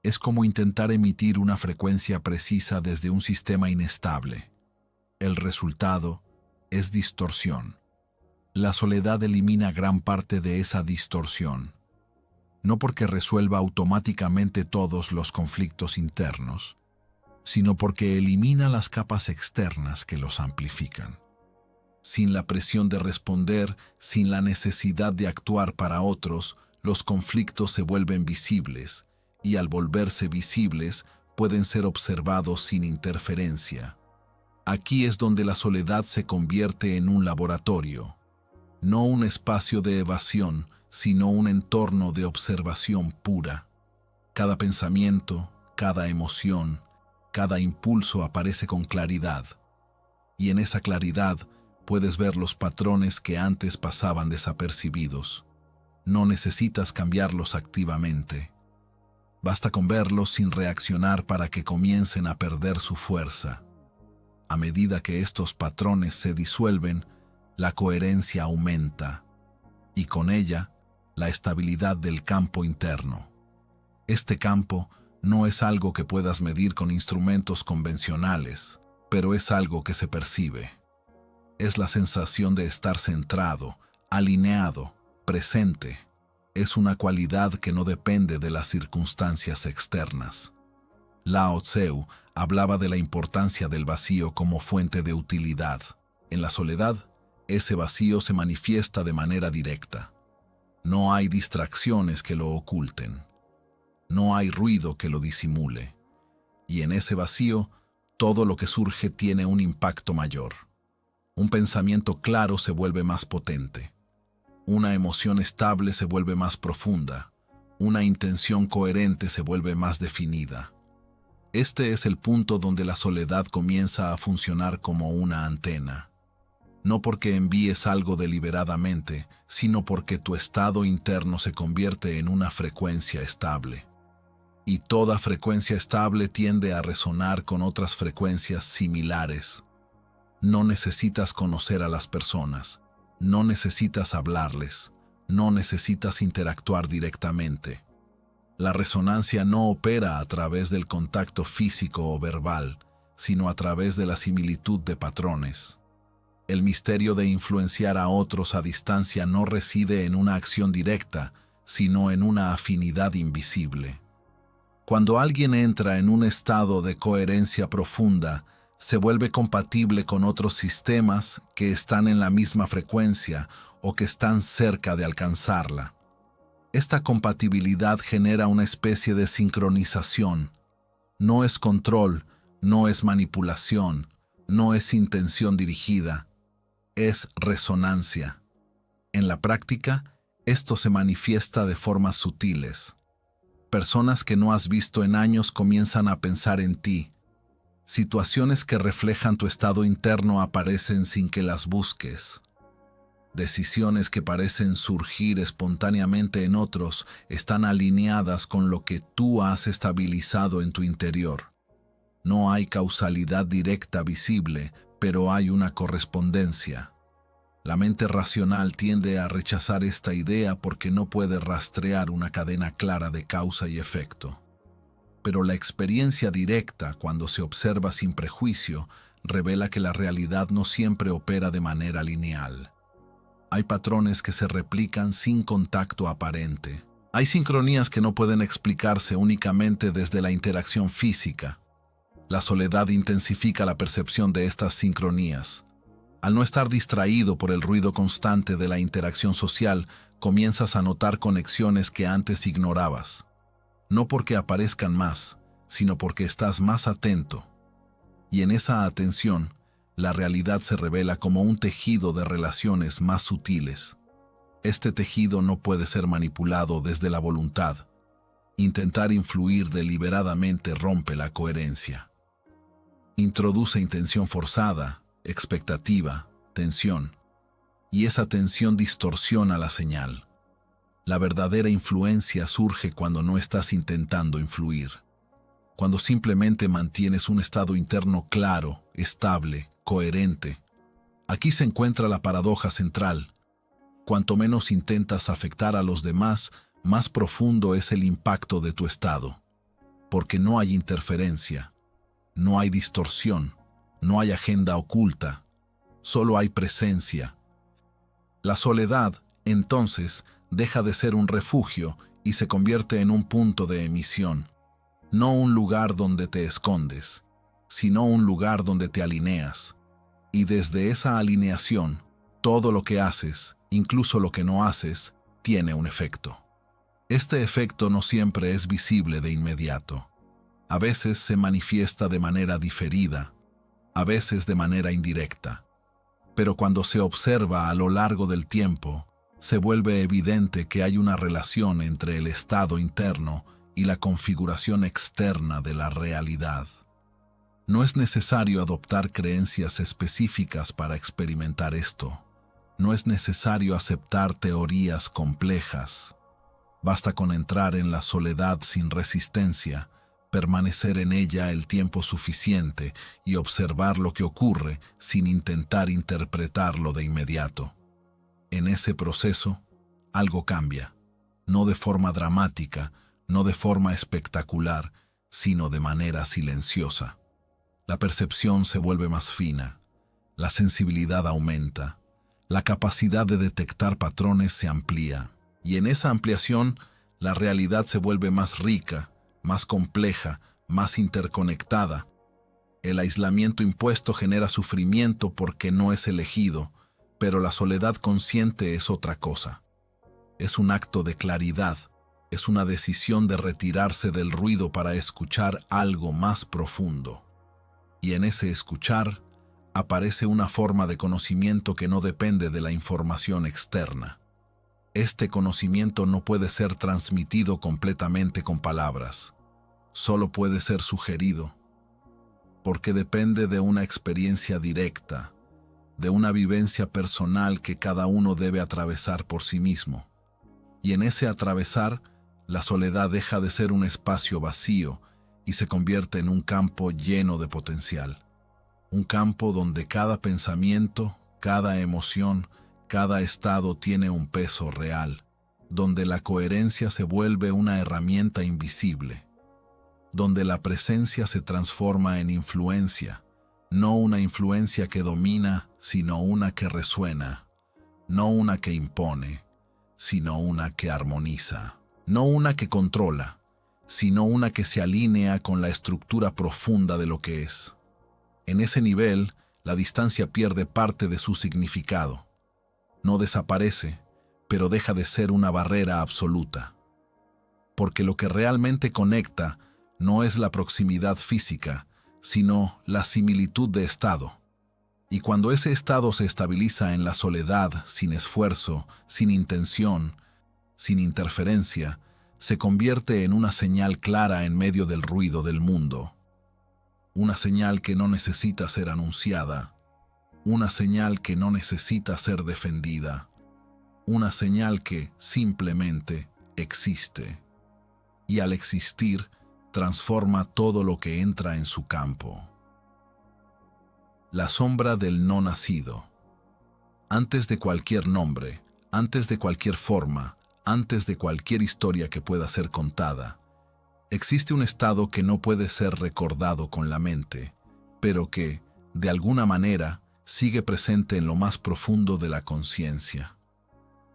Es como intentar emitir una frecuencia precisa desde un sistema inestable. El resultado es distorsión. La soledad elimina gran parte de esa distorsión, no porque resuelva automáticamente todos los conflictos internos, sino porque elimina las capas externas que los amplifican. Sin la presión de responder, sin la necesidad de actuar para otros, los conflictos se vuelven visibles, y al volverse visibles, pueden ser observados sin interferencia. Aquí es donde la soledad se convierte en un laboratorio, no un espacio de evasión, sino un entorno de observación pura. Cada pensamiento, cada emoción, cada impulso aparece con claridad, y en esa claridad puedes ver los patrones que antes pasaban desapercibidos. No necesitas cambiarlos activamente. Basta con verlos sin reaccionar para que comiencen a perder su fuerza. A medida que estos patrones se disuelven, la coherencia aumenta, y con ella, la estabilidad del campo interno. Este campo no es algo que puedas medir con instrumentos convencionales, pero es algo que se percibe. Es la sensación de estar centrado, alineado, presente. Es una cualidad que no depende de las circunstancias externas. Lao Tzu hablaba de la importancia del vacío como fuente de utilidad. En la soledad, ese vacío se manifiesta de manera directa. No hay distracciones que lo oculten. No hay ruido que lo disimule. Y en ese vacío, todo lo que surge tiene un impacto mayor. Un pensamiento claro se vuelve más potente. Una emoción estable se vuelve más profunda. Una intención coherente se vuelve más definida. Este es el punto donde la soledad comienza a funcionar como una antena. No porque envíes algo deliberadamente, sino porque tu estado interno se convierte en una frecuencia estable. Y toda frecuencia estable tiende a resonar con otras frecuencias similares. No necesitas conocer a las personas, no necesitas hablarles, no necesitas interactuar directamente. La resonancia no opera a través del contacto físico o verbal, sino a través de la similitud de patrones. El misterio de influenciar a otros a distancia no reside en una acción directa, sino en una afinidad invisible. Cuando alguien entra en un estado de coherencia profunda, se vuelve compatible con otros sistemas que están en la misma frecuencia o que están cerca de alcanzarla. Esta compatibilidad genera una especie de sincronización. No es control, no es manipulación, no es intención dirigida, es resonancia. En la práctica, esto se manifiesta de formas sutiles. Personas que no has visto en años comienzan a pensar en ti. Situaciones que reflejan tu estado interno aparecen sin que las busques. Decisiones que parecen surgir espontáneamente en otros están alineadas con lo que tú has estabilizado en tu interior. No hay causalidad directa visible, pero hay una correspondencia. La mente racional tiende a rechazar esta idea porque no puede rastrear una cadena clara de causa y efecto. Pero la experiencia directa, cuando se observa sin prejuicio, revela que la realidad no siempre opera de manera lineal. Hay patrones que se replican sin contacto aparente. Hay sincronías que no pueden explicarse únicamente desde la interacción física. La soledad intensifica la percepción de estas sincronías. Al no estar distraído por el ruido constante de la interacción social, comienzas a notar conexiones que antes ignorabas. No porque aparezcan más, sino porque estás más atento. Y en esa atención, la realidad se revela como un tejido de relaciones más sutiles. Este tejido no puede ser manipulado desde la voluntad. Intentar influir deliberadamente rompe la coherencia. Introduce intención forzada, expectativa, tensión, y esa tensión distorsiona la señal. La verdadera influencia surge cuando no estás intentando influir, cuando simplemente mantienes un estado interno claro, estable, coherente. Aquí se encuentra la paradoja central. Cuanto menos intentas afectar a los demás, más profundo es el impacto de tu estado, porque no hay interferencia, no hay distorsión, no hay agenda oculta, solo hay presencia. La soledad, entonces, deja de ser un refugio y se convierte en un punto de emisión. No un lugar donde te escondes, sino un lugar donde te alineas. Y desde esa alineación, todo lo que haces, incluso lo que no haces, tiene un efecto. Este efecto no siempre es visible de inmediato. A veces se manifiesta de manera diferida, a veces de manera indirecta. Pero cuando se observa a lo largo del tiempo, se vuelve evidente que hay una relación entre el estado interno y la configuración externa de la realidad. No es necesario adoptar creencias específicas para experimentar esto. No es necesario aceptar teorías complejas. Basta con entrar en la soledad sin resistencia, permanecer en ella el tiempo suficiente y observar lo que ocurre sin intentar interpretarlo de inmediato. En ese proceso, algo cambia, no de forma dramática, no de forma espectacular, sino de manera silenciosa. La percepción se vuelve más fina, la sensibilidad aumenta, la capacidad de detectar patrones se amplía, y en esa ampliación la realidad se vuelve más rica, más compleja, más interconectada. El aislamiento impuesto genera sufrimiento porque no es elegido, pero la soledad consciente es otra cosa. Es un acto de claridad, es una decisión de retirarse del ruido para escuchar algo más profundo. Y en ese escuchar aparece una forma de conocimiento que no depende de la información externa. Este conocimiento no puede ser transmitido completamente con palabras, solo puede ser sugerido, porque depende de una experiencia directa, de una vivencia personal que cada uno debe atravesar por sí mismo. Y en ese atravesar, la soledad deja de ser un espacio vacío y se convierte en un campo lleno de potencial. Un campo donde cada pensamiento, cada emoción, cada estado tiene un peso real, donde la coherencia se vuelve una herramienta invisible, donde la presencia se transforma en influencia, no una influencia que domina, sino una que resuena, no una que impone, sino una que armoniza, no una que controla, sino una que se alinea con la estructura profunda de lo que es. En ese nivel, la distancia pierde parte de su significado. No desaparece, pero deja de ser una barrera absoluta. Porque lo que realmente conecta no es la proximidad física, sino la similitud de estado. Y cuando ese estado se estabiliza en la soledad, sin esfuerzo, sin intención, sin interferencia, se convierte en una señal clara en medio del ruido del mundo. Una señal que no necesita ser anunciada, una señal que no necesita ser defendida, una señal que simplemente existe, y al existir transforma todo lo que entra en su campo. La sombra del no nacido. Antes de cualquier nombre, antes de cualquier forma, antes de cualquier historia que pueda ser contada, existe un estado que no puede ser recordado con la mente, pero que, de alguna manera, sigue presente en lo más profundo de la conciencia.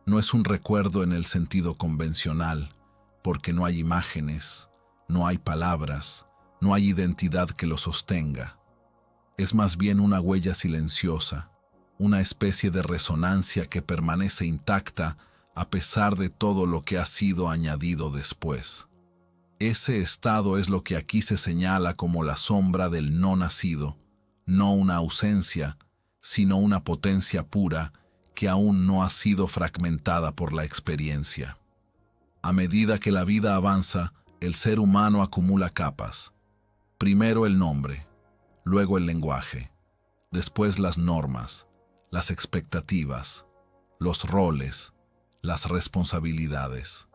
No es un recuerdo en el sentido convencional, porque no hay imágenes, no hay palabras, no hay identidad que lo sostenga. Es más bien una huella silenciosa, una especie de resonancia que permanece intacta a pesar de todo lo que ha sido añadido después. Ese estado es lo que aquí se señala como la sombra del no nacido, no una ausencia, sino una potencia pura que aún no ha sido fragmentada por la experiencia. A medida que la vida avanza, el ser humano acumula capas. Primero el nombre, luego el lenguaje, después las normas, las expectativas, los roles, las responsabilidades.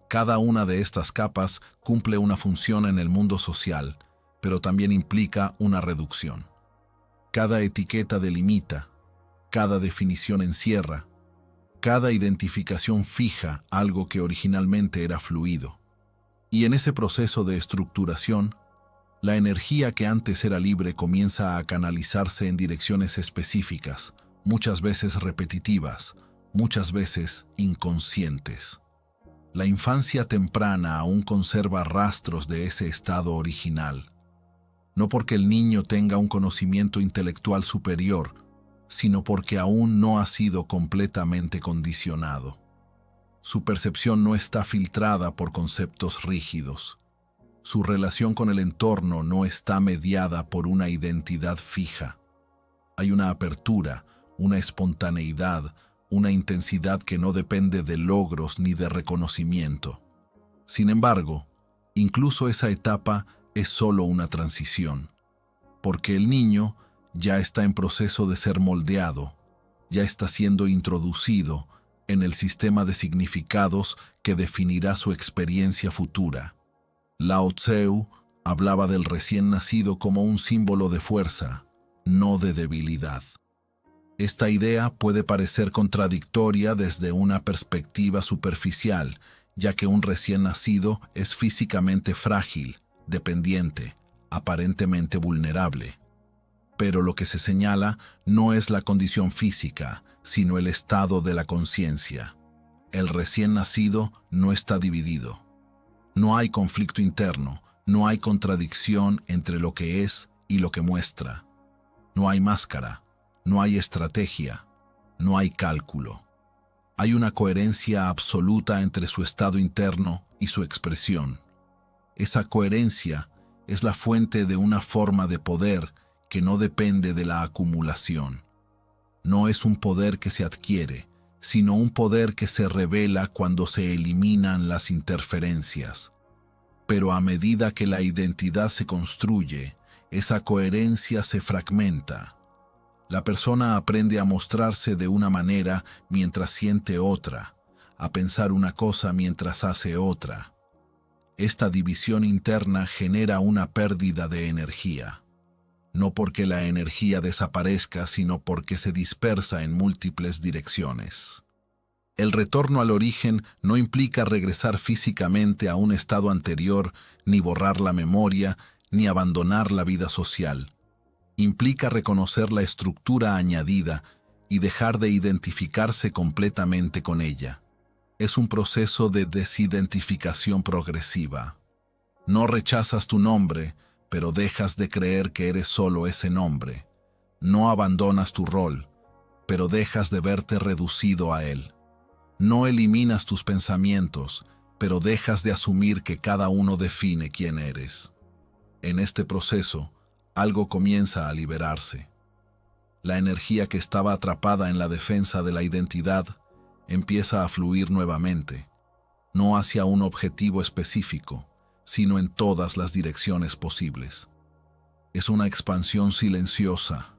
Cada una de estas capas cumple una función en el mundo social, pero también implica una reducción. Cada etiqueta delimita, cada definición encierra, cada identificación fija algo que originalmente era fluido. Y en ese proceso de estructuración, la energía que antes era libre comienza a canalizarse en direcciones específicas, muchas veces repetitivas, muchas veces inconscientes. La infancia temprana aún conserva rastros de ese estado original. No porque el niño tenga un conocimiento intelectual superior, sino porque aún no ha sido completamente condicionado. Su percepción no está filtrada por conceptos rígidos. Su relación con el entorno no está mediada por una identidad fija. Hay una apertura, una espontaneidad, una intensidad que no depende de logros ni de reconocimiento. Sin embargo, incluso esa etapa es solo una transición, porque el niño ya está en proceso de ser moldeado, ya está siendo introducido en el sistema de significados que definirá su experiencia futura. Lao Tzu hablaba del recién nacido como un símbolo de fuerza, no de debilidad. Esta idea puede parecer contradictoria desde una perspectiva superficial, ya que un recién nacido es físicamente frágil, dependiente, aparentemente vulnerable. Pero lo que se señala no es la condición física, sino el estado de la conciencia. El recién nacido no está dividido. No hay conflicto interno, no hay contradicción entre lo que es y lo que muestra. No hay máscara, no hay estrategia, no hay cálculo. Hay una coherencia absoluta entre su estado interno y su expresión. Esa coherencia es la fuente de una forma de poder que no depende de la acumulación. No es un poder que se adquiere, sino un poder que se revela cuando se eliminan las interferencias. Pero a medida que la identidad se construye, esa coherencia se fragmenta. La persona aprende a mostrarse de una manera mientras siente otra, a pensar una cosa mientras hace otra. Esta división interna genera una pérdida de energía. No porque la energía desaparezca, sino porque se dispersa en múltiples direcciones. El retorno al origen no implica regresar físicamente a un estado anterior, ni borrar la memoria, ni abandonar la vida social. Implica reconocer la estructura añadida y dejar de identificarse completamente con ella. Es un proceso de desidentificación progresiva. No rechazas tu nombre, pero dejas de creer que eres solo ese nombre. No abandonas tu rol, pero dejas de verte reducido a él. No eliminas tus pensamientos, pero dejas de asumir que cada uno define quién eres. En este proceso, algo comienza a liberarse. La energía que estaba atrapada en la defensa de la identidad empieza a fluir nuevamente, no hacia un objetivo específico, sino en todas las direcciones posibles. Es una expansión silenciosa,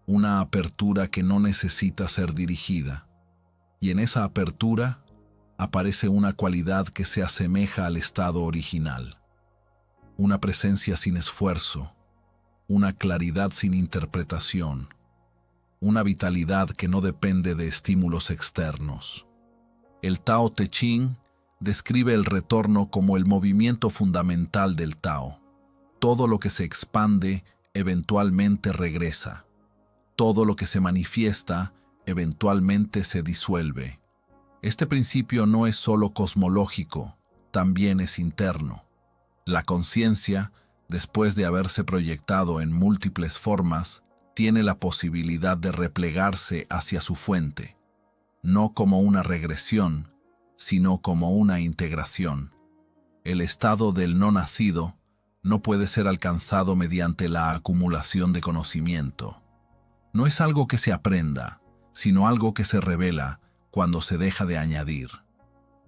una apertura que no necesita ser dirigida. Y en esa apertura aparece una cualidad que se asemeja al estado original. Una presencia sin esfuerzo, una claridad sin interpretación, una vitalidad que no depende de estímulos externos. El Tao Te Ching describe el retorno como el movimiento fundamental del Tao. Todo lo que se expande eventualmente regresa. Todo lo que se manifiesta eventualmente se disuelve. Este principio no es solo cosmológico, también es interno. La conciencia, después de haberse proyectado en múltiples formas, tiene la posibilidad de replegarse hacia su fuente, no como una regresión, sino como una integración. El estado del no nacido no puede ser alcanzado mediante la acumulación de conocimiento. No es algo que se aprenda, sino algo que se revela cuando se deja de añadir.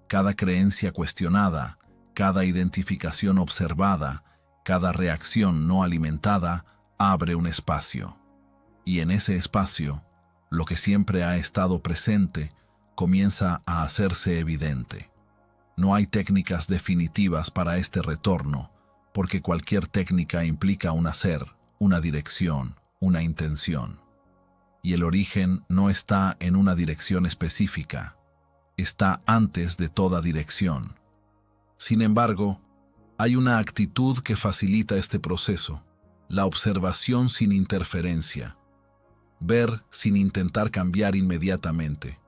Cada creencia cuestionada, cada identificación observada, cada reacción no alimentada abre un espacio. Y en ese espacio, lo que siempre ha estado presente comienza a hacerse evidente. No hay técnicas definitivas para este retorno, porque cualquier técnica implica un hacer, una dirección, una intención. Y el origen no está en una dirección específica, está antes de toda dirección. Sin embargo, hay una actitud que facilita este proceso, la observación sin interferencia. Ver sin intentar cambiar inmediatamente.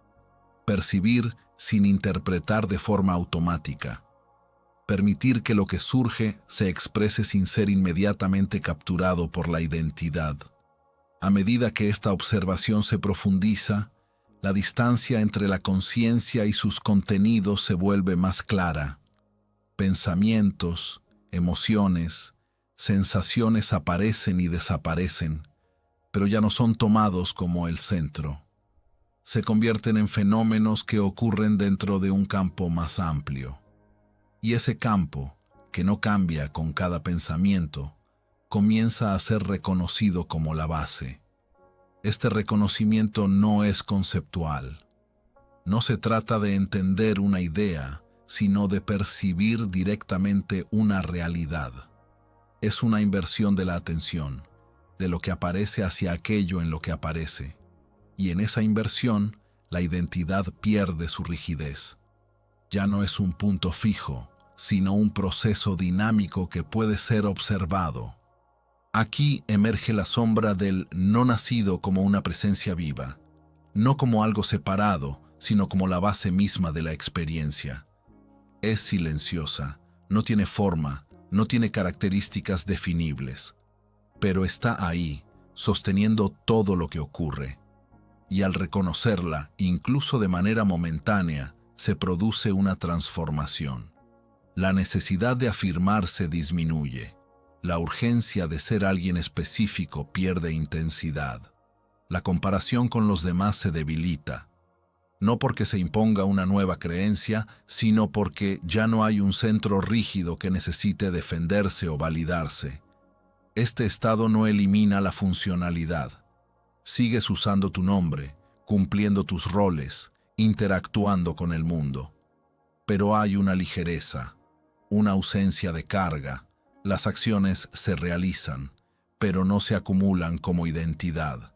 Percibir sin interpretar de forma automática. Permitir que lo que surge se exprese sin ser inmediatamente capturado por la identidad. A medida que esta observación se profundiza, la distancia entre la conciencia y sus contenidos se vuelve más clara. Pensamientos, emociones, sensaciones aparecen y desaparecen, pero ya no son tomados como el centro. Se convierten en fenómenos que ocurren dentro de un campo más amplio. Y ese campo, que no cambia con cada pensamiento, comienza a ser reconocido como la base. Este reconocimiento no es conceptual. No se trata de entender una idea, sino de percibir directamente una realidad. Es una inversión de la atención, de lo que aparece hacia aquello en lo que aparece. Y en esa inversión, la identidad pierde su rigidez. Ya no es un punto fijo, sino un proceso dinámico que puede ser observado. Aquí emerge la sombra del no nacido como una presencia viva, no como algo separado, sino como la base misma de la experiencia. Es silenciosa, no tiene forma, no tiene características definibles, pero está ahí, sosteniendo todo lo que ocurre. Y al reconocerla, incluso de manera momentánea, se produce una transformación. La necesidad de afirmarse disminuye. La urgencia de ser alguien específico pierde intensidad. La comparación con los demás se debilita. No porque se imponga una nueva creencia, sino porque ya no hay un centro rígido que necesite defenderse o validarse. Este estado no elimina la funcionalidad. Sigues usando tu nombre, cumpliendo tus roles, interactuando con el mundo. Pero hay una ligereza, una ausencia de carga. Las acciones se realizan, pero no se acumulan como identidad.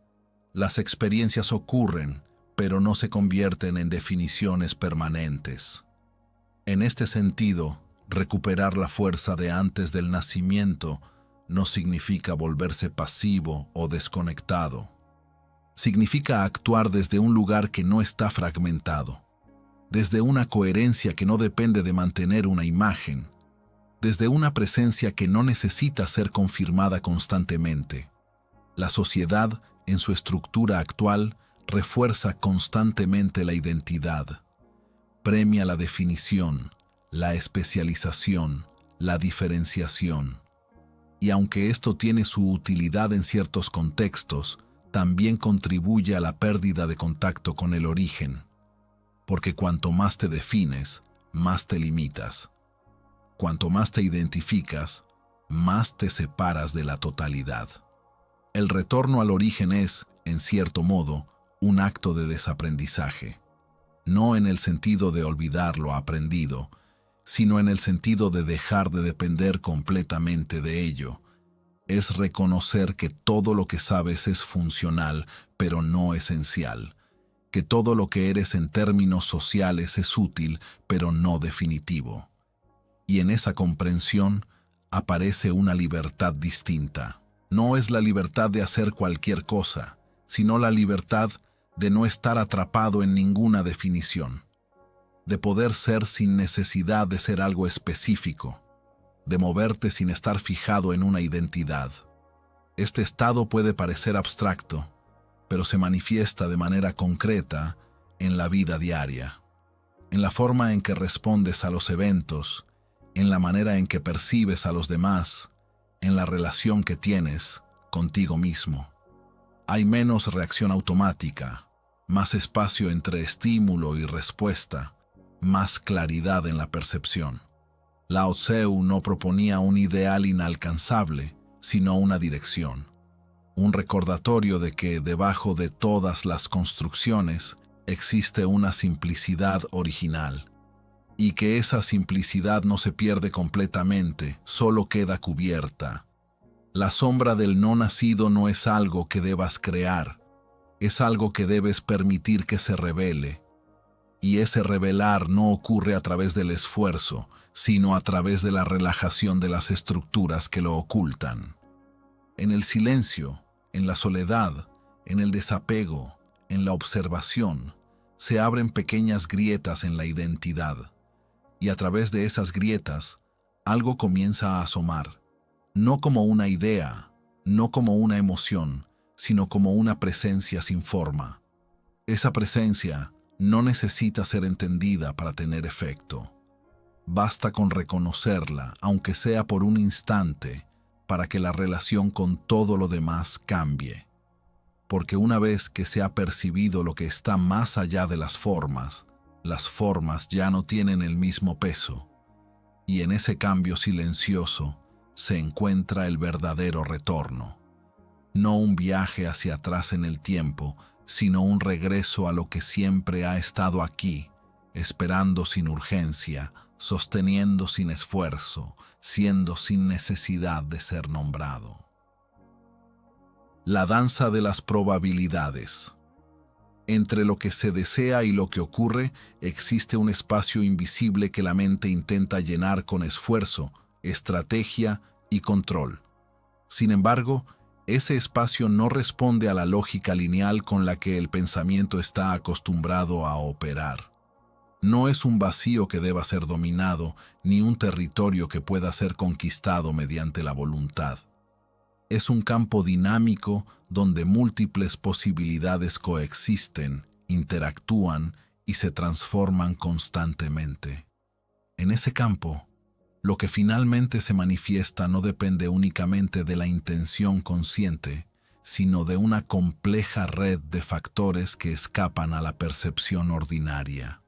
Las experiencias ocurren, pero no se convierten en definiciones permanentes. En este sentido, recuperar la fuerza de antes del nacimiento no significa volverse pasivo o desconectado. Significa actuar desde un lugar que no está fragmentado, desde una coherencia que no depende de mantener una imagen, desde una presencia que no necesita ser confirmada constantemente. La sociedad, en su estructura actual, refuerza constantemente la identidad. Premia la definición, la especialización, la diferenciación. Y aunque esto tiene su utilidad en ciertos contextos, también contribuye a la pérdida de contacto con el origen. Porque cuanto más te defines, más te limitas. Cuanto más te identificas, más te separas de la totalidad. El retorno al origen es, en cierto modo, un acto de desaprendizaje, no en el sentido de olvidar lo aprendido, sino en el sentido de dejar de depender completamente de ello. Es reconocer que todo lo que sabes es funcional, pero no esencial, que todo lo que eres en términos sociales es útil, pero no definitivo. Y en esa comprensión aparece una libertad distinta. No es la libertad de hacer cualquier cosa, sino la libertad de no estar atrapado en ninguna definición, de poder ser sin necesidad de ser algo específico, de moverte sin estar fijado en una identidad. Este estado puede parecer abstracto, pero se manifiesta de manera concreta en la vida diaria, en la forma en que respondes a los eventos, en la manera en que percibes a los demás, en la relación que tienes contigo mismo. Hay menos reacción automática, más espacio entre estímulo y respuesta, más claridad en la percepción. Lao Tzu no proponía un ideal inalcanzable, sino una dirección, un recordatorio de que debajo de todas las construcciones existe una simplicidad original, y que esa simplicidad no se pierde completamente, solo queda cubierta. La sombra del no nacido no es algo que debas crear, es algo que debes permitir que se revele. Y ese revelar no ocurre a través del esfuerzo, sino a través de la relajación de las estructuras que lo ocultan. En el silencio, en la soledad, en el desapego, en la observación, se abren pequeñas grietas en la identidad. Y a través de esas grietas, algo comienza a asomar, no como una idea, no como una emoción, sino como una presencia sin forma. Esa presencia no necesita ser entendida para tener efecto. Basta con reconocerla, aunque sea por un instante, para que la relación con todo lo demás cambie. Porque una vez que se ha percibido lo que está más allá de las formas ya no tienen el mismo peso, y en ese cambio silencioso se encuentra el verdadero retorno. No un viaje hacia atrás en el tiempo, sino un regreso a lo que siempre ha estado aquí, esperando sin urgencia, sosteniendo sin esfuerzo, siendo sin necesidad de ser nombrado. La danza de las probabilidades. Entre lo que se desea y lo que ocurre existe un espacio invisible que la mente intenta llenar con esfuerzo, estrategia y control. Sin embargo, ese espacio no responde a la lógica lineal con la que el pensamiento está acostumbrado a operar. No es un vacío que deba ser dominado, ni un territorio que pueda ser conquistado mediante la voluntad. Es un campo dinámico donde múltiples posibilidades coexisten, interactúan y se transforman constantemente. En ese campo, lo que finalmente se manifiesta no depende únicamente de la intención consciente, sino de una compleja red de factores que escapan a la percepción ordinaria.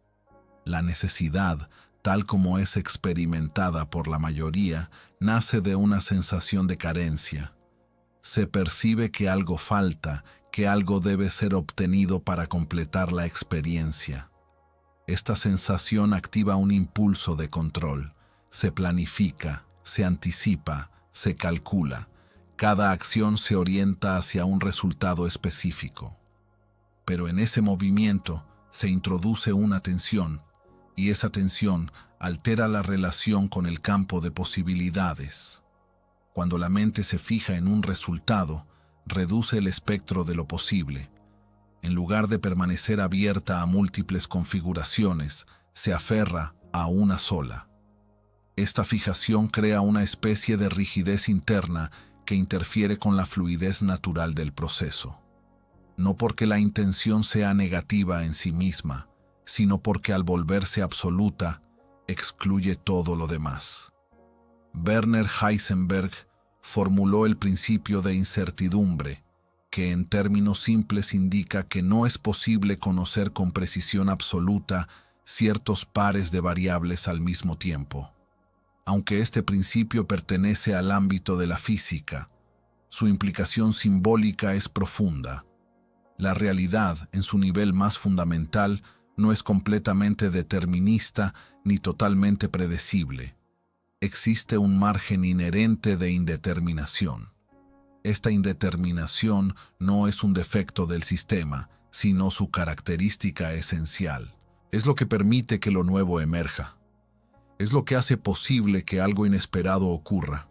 La necesidad, tal como es experimentada por la mayoría, nace de una sensación de carencia. Se percibe que algo falta, que algo debe ser obtenido para completar la experiencia. Esta sensación activa un impulso de control. Se planifica, se anticipa, se calcula. Cada acción se orienta hacia un resultado específico. Pero en ese movimiento se introduce una tensión, y esa tensión altera la relación con el campo de posibilidades. Cuando la mente se fija en un resultado, reduce el espectro de lo posible. En lugar de permanecer abierta a múltiples configuraciones, se aferra a una sola. Esta fijación crea una especie de rigidez interna que interfiere con la fluidez natural del proceso. No porque la intención sea negativa en sí misma, sino porque al volverse absoluta, excluye todo lo demás. Werner Heisenberg formuló el principio de incertidumbre, que en términos simples indica que no es posible conocer con precisión absoluta ciertos pares de variables al mismo tiempo. Aunque este principio pertenece al ámbito de la física, Su implicación simbólica es profunda. La realidad, en su nivel más fundamental, no es completamente determinista ni totalmente predecible. Existe un margen inherente de indeterminación. Esta indeterminación no es un defecto del sistema, sino su característica esencial. Es lo que permite que lo nuevo emerja. Es lo que hace posible que algo inesperado ocurra.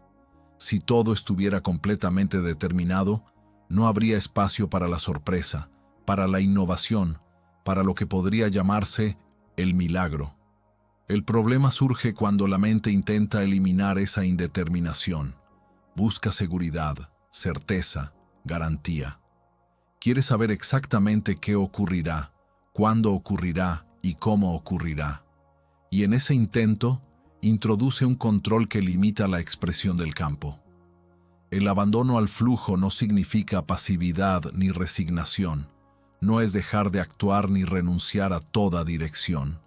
Si todo estuviera completamente determinado, no habría espacio para la sorpresa, para la innovación, para lo que podría llamarse el milagro. El problema surge cuando la mente intenta eliminar esa indeterminación. Busca seguridad, certeza, garantía. Quiere saber exactamente qué ocurrirá, cuándo ocurrirá y cómo ocurrirá. Y en ese intento, introduce un control que limita la expresión del campo. El abandono al flujo no significa pasividad ni resignación. No es dejar de actuar ni renunciar a toda dirección.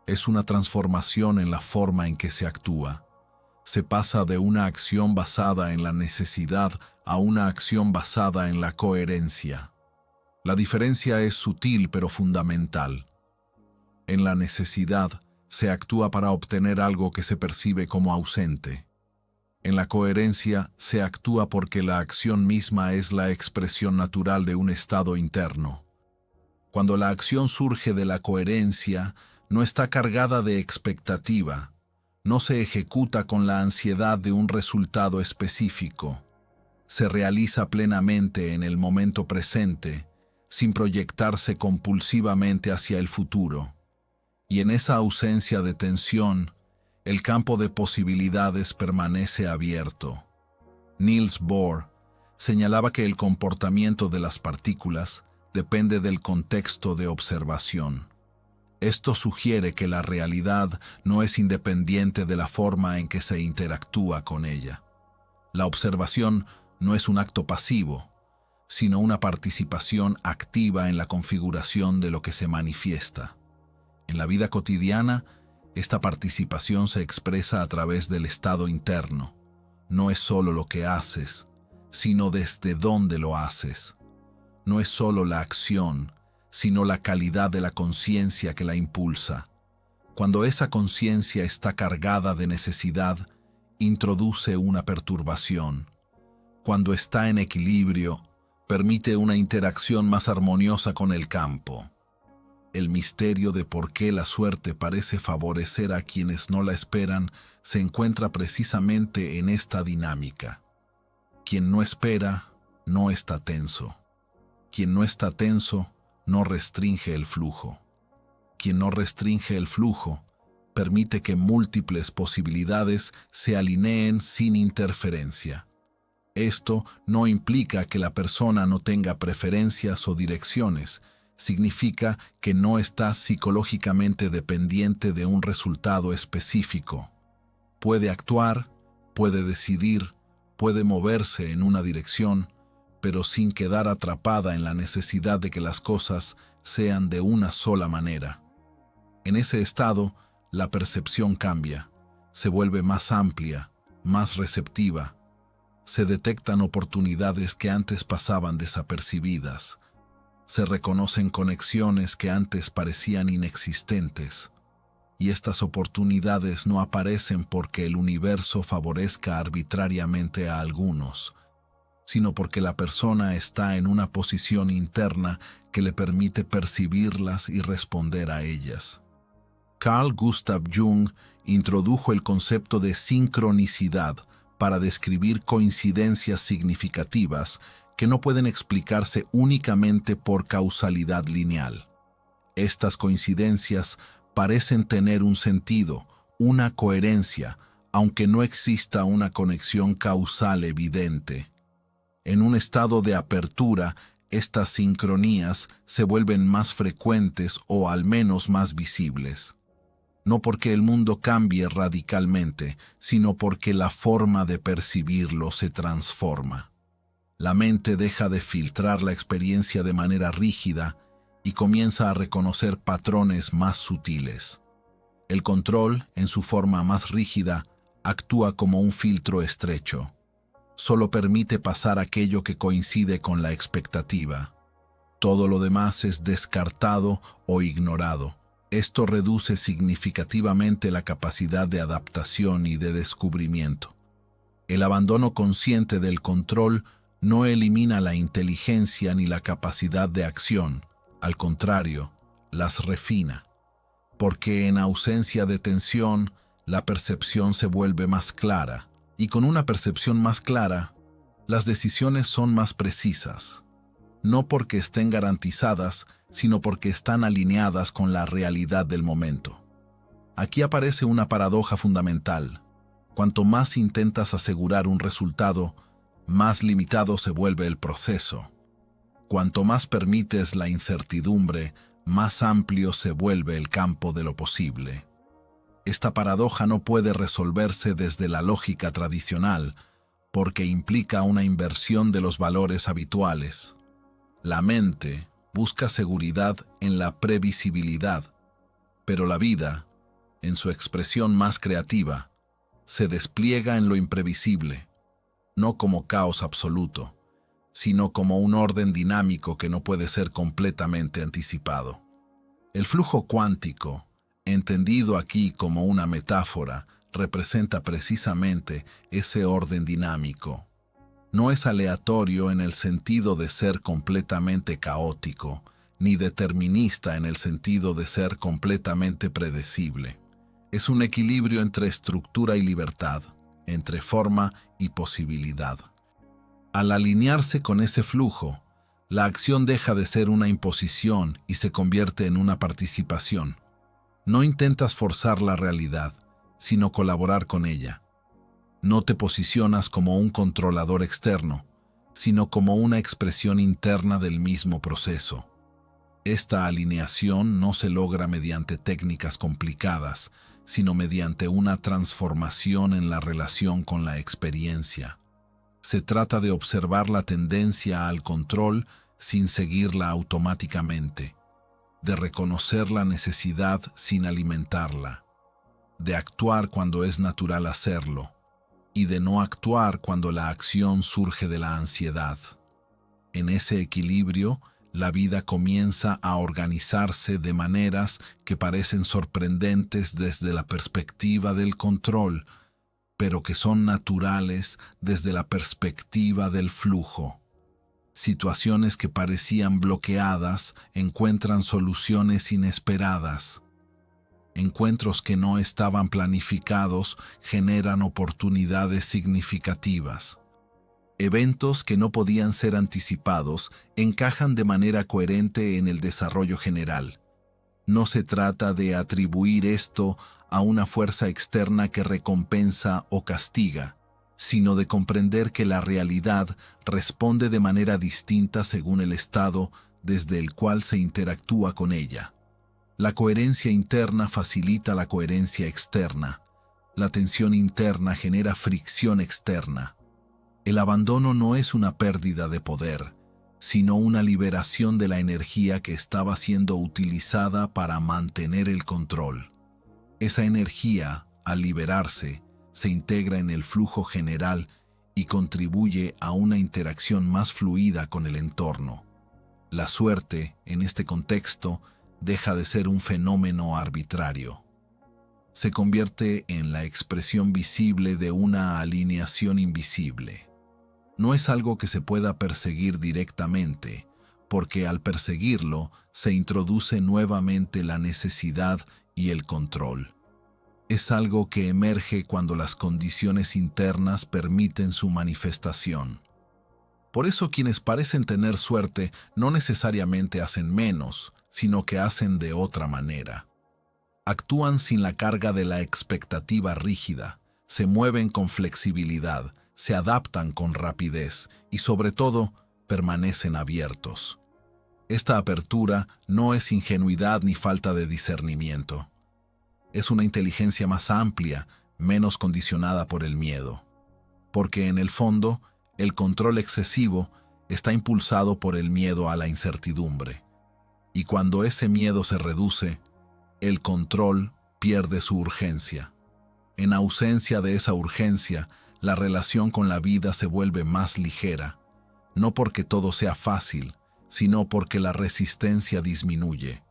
Es una transformación en la forma en que se actúa. Se pasa de una acción basada en la necesidad a una acción basada en la coherencia. La diferencia es sutil pero fundamental. En la necesidad se actúa para obtener algo que se percibe como ausente. En la coherencia se actúa porque la acción misma es la expresión natural de un estado interno. Cuando la acción surge de la coherencia, no está cargada de expectativa, no se ejecuta con la ansiedad de un resultado específico. Se realiza plenamente en el momento presente, sin proyectarse compulsivamente hacia el futuro. Y en esa ausencia de tensión, el campo de posibilidades permanece abierto. Niels Bohr señalaba que el comportamiento de las partículas depende del contexto de observación. Esto sugiere que la realidad no es independiente de la forma en que se interactúa con ella. La observación no es un acto pasivo, sino una participación activa en la configuración de lo que se manifiesta. En la vida cotidiana, esta participación se expresa a través del estado interno. No es solo lo que haces, sino desde dónde lo haces. No es solo la acción, sino la calidad de la conciencia que la impulsa. Cuando esa conciencia está cargada de necesidad, introduce una perturbación. Cuando está en equilibrio, permite una interacción más armoniosa con el campo. El misterio de por qué la suerte parece favorecer a quienes no la esperan se encuentra precisamente en esta dinámica. Quien no espera, no está tenso. Quien no está tenso, no restringe el flujo. Quien no restringe el flujo, permite que múltiples posibilidades se alineen sin interferencia. Esto no implica que la persona no tenga preferencias o direcciones, significa que no está psicológicamente dependiente de un resultado específico. Puede actuar, puede decidir, puede moverse en una dirección, pero sin quedar atrapada en la necesidad de que las cosas sean de una sola manera. En ese estado, la percepción cambia, se vuelve más amplia, más receptiva. Se detectan oportunidades que antes pasaban desapercibidas. Se reconocen conexiones que antes parecían inexistentes. Y estas oportunidades no aparecen porque el universo favorezca arbitrariamente a algunos, sino porque la persona está en una posición interna que le permite percibirlas y responder a ellas. Carl Gustav Jung introdujo el concepto de sincronicidad para describir coincidencias significativas que no pueden explicarse únicamente por causalidad lineal. Estas coincidencias parecen tener un sentido, una coherencia, aunque no exista una conexión causal evidente. En un estado de apertura, estas sincronías se vuelven más frecuentes o al menos más visibles. No porque el mundo cambie radicalmente, sino porque la forma de percibirlo se transforma. La mente deja de filtrar la experiencia de manera rígida y comienza a reconocer patrones más sutiles. El control, en su forma más rígida, actúa como un filtro estrecho. Solo permite pasar aquello que coincide con la expectativa. Todo lo demás es descartado o ignorado. Esto reduce significativamente la capacidad de adaptación y de descubrimiento. El abandono consciente del control no elimina la inteligencia ni la capacidad de acción, al contrario, las refina, porque en ausencia de tensión, la percepción se vuelve más clara, y con una percepción más clara, las decisiones son más precisas, no porque estén garantizadas, sino porque están alineadas con la realidad del momento. Aquí aparece una paradoja fundamental. Cuanto más intentas asegurar un resultado, más limitado se vuelve el proceso. Cuanto más permites la incertidumbre, más amplio se vuelve el campo de lo posible. Esta paradoja no puede resolverse desde la lógica tradicional, porque implica una inversión de los valores habituales. La mente busca seguridad en la previsibilidad, pero la vida, en su expresión más creativa, se despliega en lo imprevisible, no como caos absoluto, sino como un orden dinámico que no puede ser completamente anticipado. El flujo cuántico, entendido aquí como una metáfora, representa precisamente ese orden dinámico. No es aleatorio en el sentido de ser completamente caótico, ni determinista en el sentido de ser completamente predecible. Es un equilibrio entre estructura y libertad, entre forma y posibilidad. Al alinearse con ese flujo, la acción deja de ser una imposición y se convierte en una participación. No intentas forzar la realidad, sino colaborar con ella. No te posicionas como un controlador externo, sino como una expresión interna del mismo proceso. Esta alineación no se logra mediante técnicas complicadas, sino mediante una transformación en la relación con la experiencia. Se trata de observar la tendencia al control sin seguirla automáticamente, de reconocer la necesidad sin alimentarla, de actuar cuando es natural hacerlo, y de no actuar cuando la acción surge de la ansiedad. En ese equilibrio, la vida comienza a organizarse de maneras que parecen sorprendentes desde la perspectiva del control, pero que son naturales desde la perspectiva del flujo. Situaciones que parecían bloqueadas encuentran soluciones inesperadas. Encuentros que no estaban planificados generan oportunidades significativas. Eventos que no podían ser anticipados encajan de manera coherente en el desarrollo general. No se trata de atribuir esto a una fuerza externa que recompensa o castiga, sino de comprender que la realidad responde de manera distinta según el estado desde el cual se interactúa con ella. La coherencia interna facilita la coherencia externa. La tensión interna genera fricción externa. El abandono no es una pérdida de poder, sino una liberación de la energía que estaba siendo utilizada para mantener el control. Esa energía, al liberarse, se integra en el flujo general y contribuye a una interacción más fluida con el entorno. La suerte, en este contexto, deja de ser un fenómeno arbitrario. Se convierte en la expresión visible de una alineación invisible. No es algo que se pueda perseguir directamente, porque al perseguirlo se introduce nuevamente la necesidad y el control. Es algo que emerge cuando las condiciones internas permiten su manifestación. Por eso quienes parecen tener suerte no necesariamente hacen menos, sino que hacen de otra manera. Actúan sin la carga de la expectativa rígida, se mueven con flexibilidad, se adaptan con rapidez y, sobre todo, permanecen abiertos. Esta apertura no es ingenuidad ni falta de discernimiento. Es una inteligencia más amplia, menos condicionada por el miedo. Porque en el fondo, el control excesivo está impulsado por el miedo a la incertidumbre. Y cuando ese miedo se reduce, el control pierde su urgencia. En ausencia de esa urgencia, la relación con la vida se vuelve más ligera, no porque todo sea fácil, sino porque la resistencia disminuye.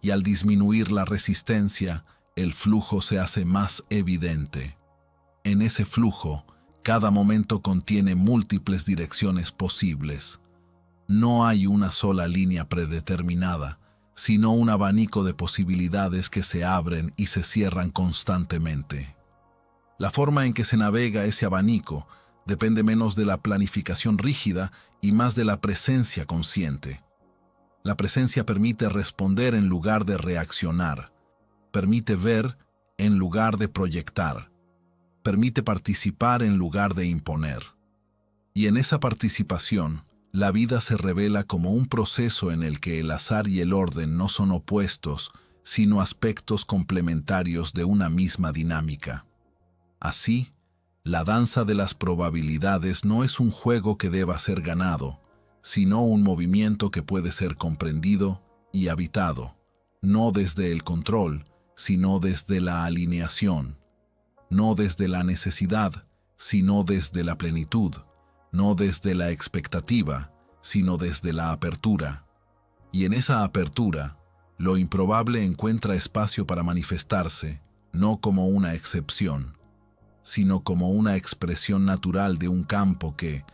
Y al disminuir la resistencia, el flujo se hace más evidente. En ese flujo, cada momento contiene múltiples direcciones posibles. No hay una sola línea predeterminada, sino un abanico de posibilidades que se abren y se cierran constantemente. La forma en que se navega ese abanico depende menos de la planificación rígida y más de la presencia consciente. La presencia permite responder en lugar de reaccionar, permite ver en lugar de proyectar, permite participar en lugar de imponer. Y en esa participación, la vida se revela como un proceso en el que el azar y el orden no son opuestos, sino aspectos complementarios de una misma dinámica. Así, la danza de las probabilidades no es un juego que deba ser ganado, sino un movimiento que puede ser comprendido y habitado, no desde el control, sino desde la alineación, no desde la necesidad, sino desde la plenitud, no desde la expectativa, sino desde la apertura. Y en esa apertura, lo improbable encuentra espacio para manifestarse, no como una excepción, sino como una expresión natural de un campo que,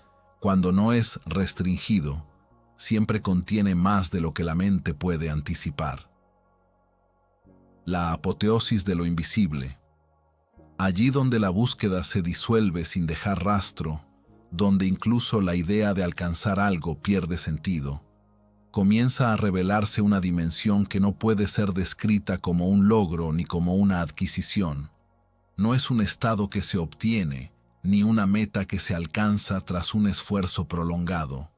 cuando no es restringido, siempre contiene más de lo que la mente puede anticipar. La apoteosis de lo invisible. Allí donde la búsqueda se disuelve sin dejar rastro, donde incluso la idea de alcanzar algo pierde sentido, comienza a revelarse una dimensión que no puede ser descrita como un logro ni como una adquisición. No es un estado que se obtiene, ni una meta que se alcanza tras un esfuerzo prolongado.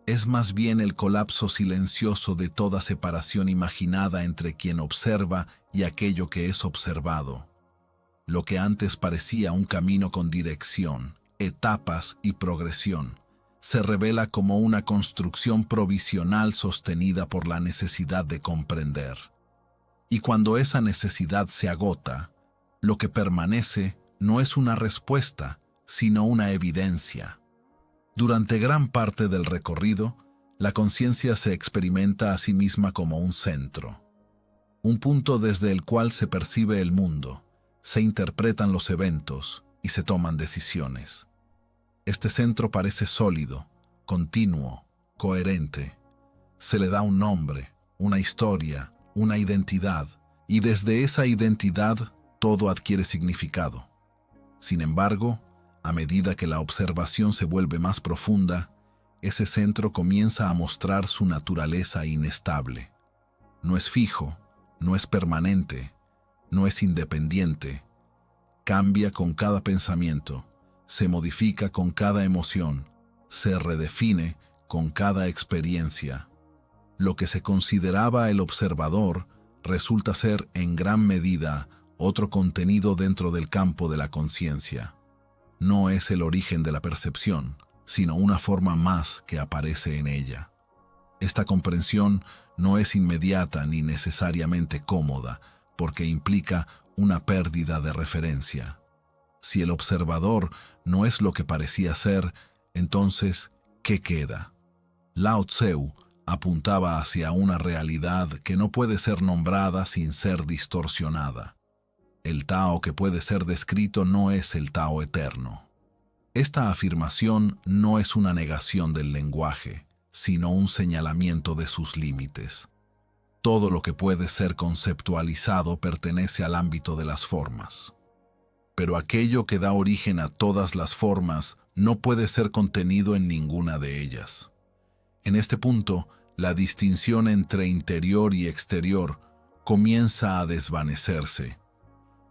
Es más bien el colapso silencioso de toda separación imaginada entre quien observa y aquello que es observado. Lo que antes parecía un camino con dirección, etapas y progresión, se revela como una construcción provisional sostenida por la necesidad de comprender. Y cuando esa necesidad se agota, lo que permanece no es una respuesta, sino una evidencia. Durante gran parte del recorrido, la conciencia se experimenta a sí misma como un centro, un punto desde el cual se percibe el mundo, se interpretan los eventos y se toman decisiones. Este centro parece sólido, continuo, coherente. Se le da un nombre, una historia, una identidad, y desde esa identidad todo adquiere significado. Sin embargo, a medida que la observación se vuelve más profunda, ese centro comienza a mostrar su naturaleza inestable. No es fijo, no es permanente, no es independiente. Cambia con cada pensamiento, se modifica con cada emoción, se redefine con cada experiencia. Lo que se consideraba el observador resulta ser en gran medida otro contenido dentro del campo de la conciencia. No es el origen de la percepción, sino una forma más que aparece en ella. Esta comprensión no es inmediata ni necesariamente cómoda, porque implica una pérdida de referencia. Si el observador no es lo que parecía ser, entonces, ¿qué queda? Lao Tzu apuntaba hacia una realidad que no puede ser nombrada sin ser distorsionada. El Tao que puede ser descrito no es el Tao eterno. Esta afirmación no es una negación del lenguaje, sino un señalamiento de sus límites. Todo lo que puede ser conceptualizado pertenece al ámbito de las formas. Pero aquello que da origen a todas las formas no puede ser contenido en ninguna de ellas. En este punto, la distinción entre interior y exterior comienza a desvanecerse.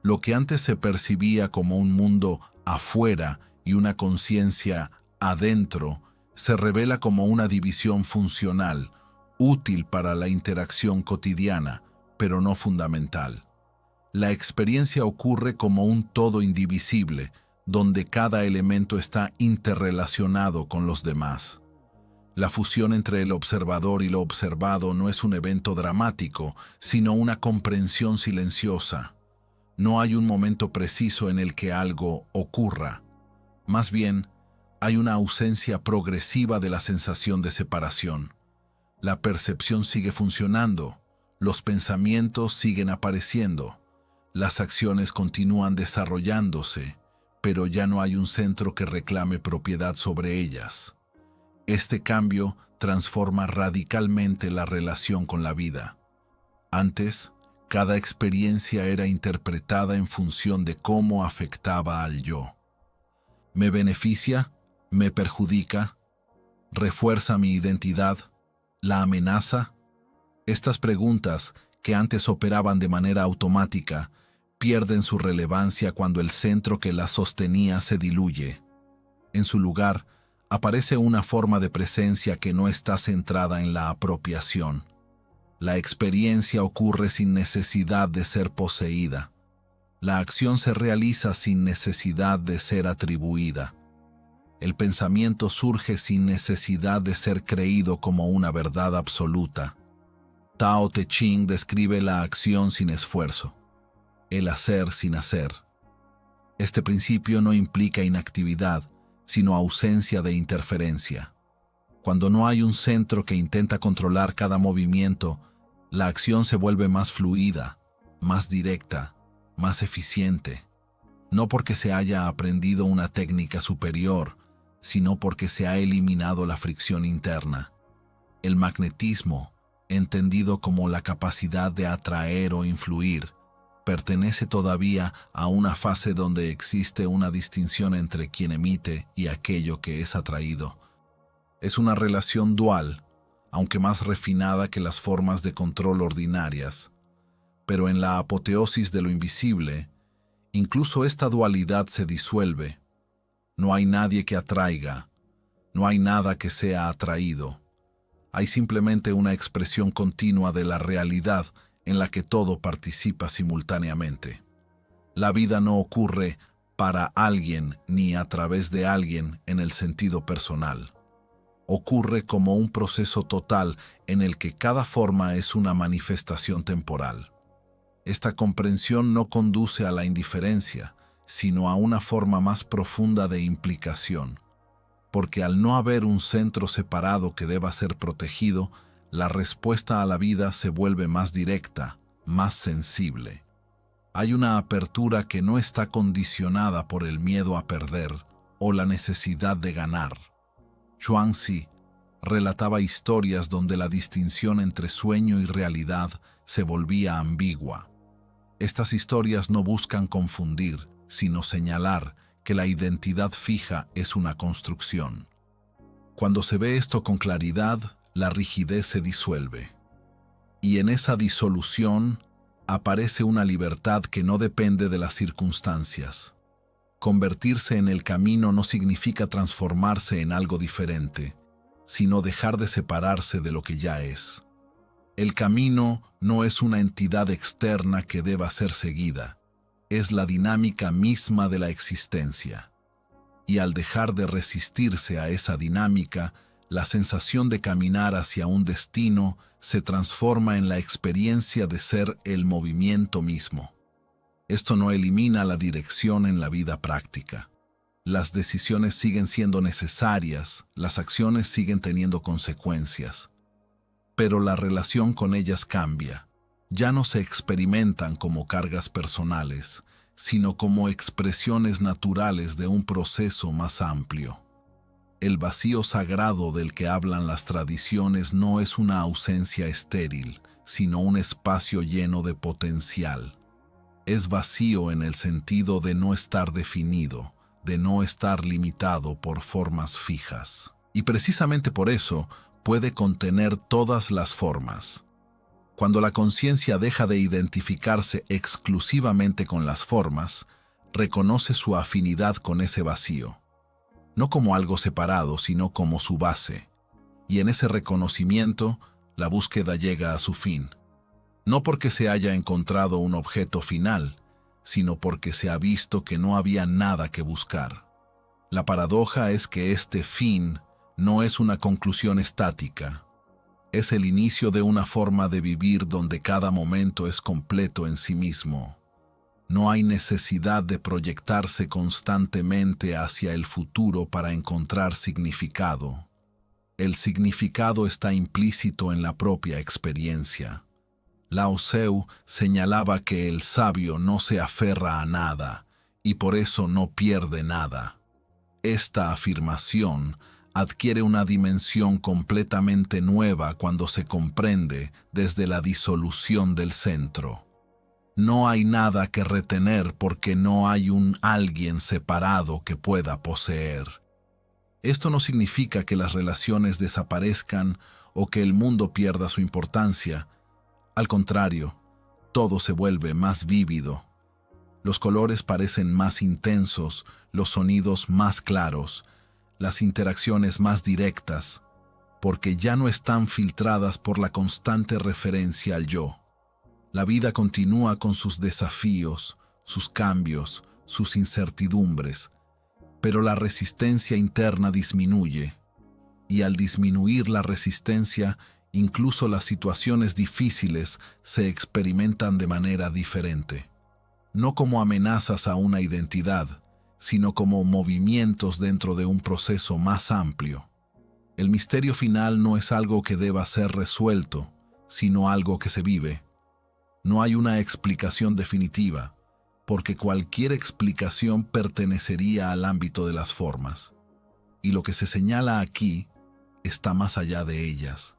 Lo que antes se percibía como un mundo afuera y una conciencia adentro se revela como una división funcional, útil para la interacción cotidiana, pero no fundamental. La experiencia ocurre como un todo indivisible, donde cada elemento está interrelacionado con los demás. La fusión entre el observador y lo observado no es un evento dramático, sino una comprensión silenciosa. No hay un momento preciso en el que algo ocurra. Más bien, hay una ausencia progresiva de la sensación de separación. La percepción sigue funcionando, los pensamientos siguen apareciendo, las acciones continúan desarrollándose, pero ya no hay un centro que reclame propiedad sobre ellas. Este cambio transforma radicalmente la relación con la vida. Antes, cada experiencia era interpretada en función de cómo afectaba al yo. ¿Me beneficia? ¿Me perjudica? ¿Refuerza mi identidad? ¿La amenaza? Estas preguntas, que antes operaban de manera automática, pierden su relevancia cuando el centro que las sostenía se diluye. En su lugar, aparece una forma de presencia que no está centrada en la apropiación. La experiencia ocurre sin necesidad de ser poseída. La acción se realiza sin necesidad de ser atribuida. El pensamiento surge sin necesidad de ser creído como una verdad absoluta. Tao Te Ching describe la acción sin esfuerzo, el hacer sin hacer. Este principio no implica inactividad, sino ausencia de interferencia. Cuando no hay un centro que intenta controlar cada movimiento, la acción se vuelve más fluida, más directa, más eficiente. No porque se haya aprendido una técnica superior, sino porque se ha eliminado la fricción interna. El magnetismo, entendido como la capacidad de atraer o influir, pertenece todavía a una fase donde existe una distinción entre quien emite y aquello que es atraído. Es una relación dual, aunque más refinada que las formas de control ordinarias. Pero en la apoteosis de lo invisible, incluso esta dualidad se disuelve. No hay nadie que atraiga, no hay nada que sea atraído. Hay simplemente una expresión continua de la realidad en la que todo participa simultáneamente. La vida no ocurre para alguien ni a través de alguien en el sentido personal. Ocurre como un proceso total en el que cada forma es una manifestación temporal. Esta comprensión no conduce a la indiferencia, sino a una forma más profunda de implicación, porque al no haber un centro separado que deba ser protegido, la respuesta a la vida se vuelve más directa, más sensible. Hay una apertura que no está condicionada por el miedo a perder o la necesidad de ganar. Chuang-Tzu relataba historias donde la distinción entre sueño y realidad se volvía ambigua. Estas historias no buscan confundir, sino señalar que la identidad fija es una construcción. Cuando se ve esto con claridad, la rigidez se disuelve. Y en esa disolución aparece una libertad que no depende de las circunstancias. Convertirse en el camino no significa transformarse en algo diferente, sino dejar de separarse de lo que ya es. El camino no es una entidad externa que deba ser seguida, es la dinámica misma de la existencia. Y al dejar de resistirse a esa dinámica, la sensación de caminar hacia un destino se transforma en la experiencia de ser el movimiento mismo. Esto no elimina la dirección en la vida práctica. Las decisiones siguen siendo necesarias, las acciones siguen teniendo consecuencias. Pero la relación con ellas cambia. Ya no se experimentan como cargas personales, sino como expresiones naturales de un proceso más amplio. El vacío sagrado del que hablan las tradiciones no es una ausencia estéril, sino un espacio lleno de potencial. Es vacío en el sentido de no estar definido, de no estar limitado por formas fijas. Y precisamente por eso puede contener todas las formas. Cuando la conciencia deja de identificarse exclusivamente con las formas, reconoce su afinidad con ese vacío, no como algo separado, sino como su base. Y en ese reconocimiento, la búsqueda llega a su fin. No porque se haya encontrado un objeto final, sino porque se ha visto que no había nada que buscar. La paradoja es que este fin no es una conclusión estática. Es el inicio de una forma de vivir donde cada momento es completo en sí mismo. No hay necesidad de proyectarse constantemente hacia el futuro para encontrar significado. El significado está implícito en la propia experiencia. Lao Tzu señalaba que el sabio no se aferra a nada y por eso no pierde nada. Esta afirmación adquiere una dimensión completamente nueva cuando se comprende desde la disolución del centro. No hay nada que retener porque no hay un alguien separado que pueda poseer. Esto no significa que las relaciones desaparezcan o que el mundo pierda su importancia. Al contrario, todo se vuelve más vívido. Los colores parecen más intensos, los sonidos más claros, las interacciones más directas, porque ya no están filtradas por la constante referencia al yo. La vida continúa con sus desafíos, sus cambios, sus incertidumbres, pero la resistencia interna disminuye, y al disminuir la resistencia, incluso las situaciones difíciles se experimentan de manera diferente. No como amenazas a una identidad, sino como movimientos dentro de un proceso más amplio. El misterio final no es algo que deba ser resuelto, sino algo que se vive. No hay una explicación definitiva, porque cualquier explicación pertenecería al ámbito de las formas. Y lo que se señala aquí está más allá de ellas.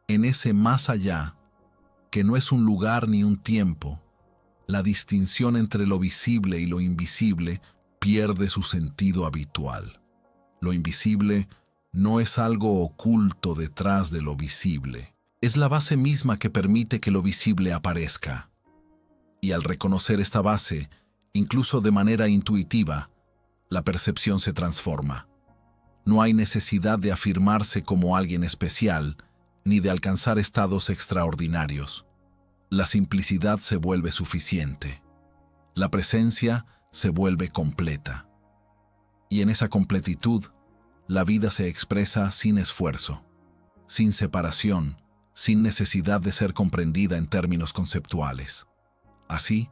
En ese más allá, que no es un lugar ni un tiempo, la distinción entre lo visible y lo invisible pierde su sentido habitual. Lo invisible no es algo oculto detrás de lo visible. Es la base misma que permite que lo visible aparezca. Y al reconocer esta base, incluso de manera intuitiva, la percepción se transforma. No hay necesidad de afirmarse como alguien especial, ni de alcanzar estados extraordinarios. La simplicidad se vuelve suficiente. La presencia se vuelve completa. Y en esa completitud, la vida se expresa sin esfuerzo, sin separación, sin necesidad de ser comprendida en términos conceptuales. Así,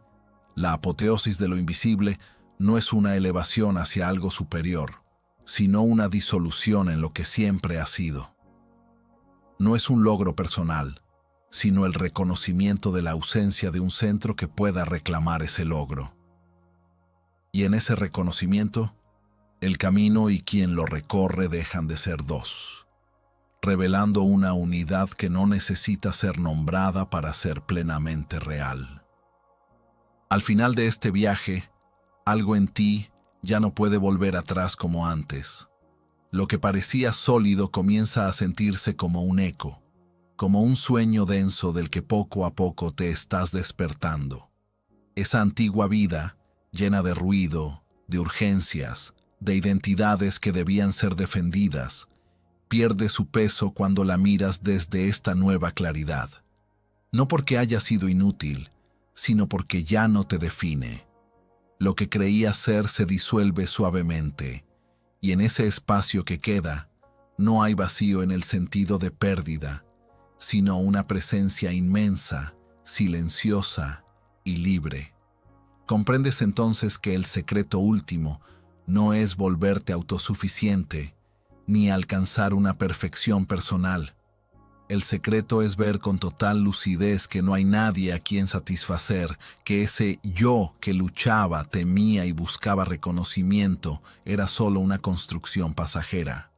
la apoteosis de lo invisible no es una elevación hacia algo superior, sino una disolución en lo que siempre ha sido. No es un logro personal, sino el reconocimiento de la ausencia de un centro que pueda reclamar ese logro. Y en ese reconocimiento, el camino y quien lo recorre dejan de ser dos, revelando una unidad que no necesita ser nombrada para ser plenamente real. Al final de este viaje, algo en ti ya no puede volver atrás como antes. Lo que parecía sólido comienza a sentirse como un eco, como un sueño denso del que poco a poco te estás despertando. Esa antigua vida, llena de ruido, de urgencias, de identidades que debían ser defendidas, pierde su peso cuando la miras desde esta nueva claridad. No porque haya sido inútil, sino porque ya no te define. Lo que creías ser se disuelve suavemente, y en ese espacio que queda, no hay vacío en el sentido de pérdida, sino una presencia inmensa, silenciosa y libre. Comprendes entonces que el secreto último no es volverte autosuficiente, ni alcanzar una perfección personal. El secreto es ver con total lucidez que no hay nadie a quien satisfacer, que ese yo que luchaba, temía y buscaba reconocimiento era solo una construcción pasajera.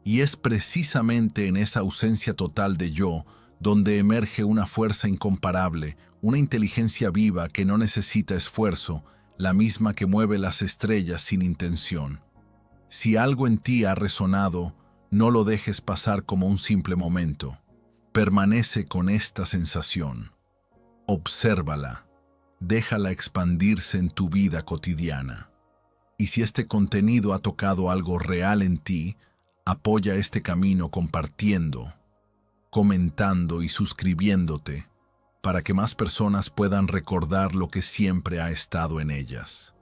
Y es precisamente en esa ausencia total de yo donde emerge una fuerza incomparable, una inteligencia viva que no necesita esfuerzo, la misma que mueve las estrellas sin intención. Si algo en ti ha resonado, no lo dejes pasar como un simple momento. Permanece con esta sensación. Obsérvala. Déjala expandirse en tu vida cotidiana. Y si este contenido ha tocado algo real en ti, apoya este camino compartiendo, comentando y suscribiéndote para que más personas puedan recordar lo que siempre ha estado en ellas.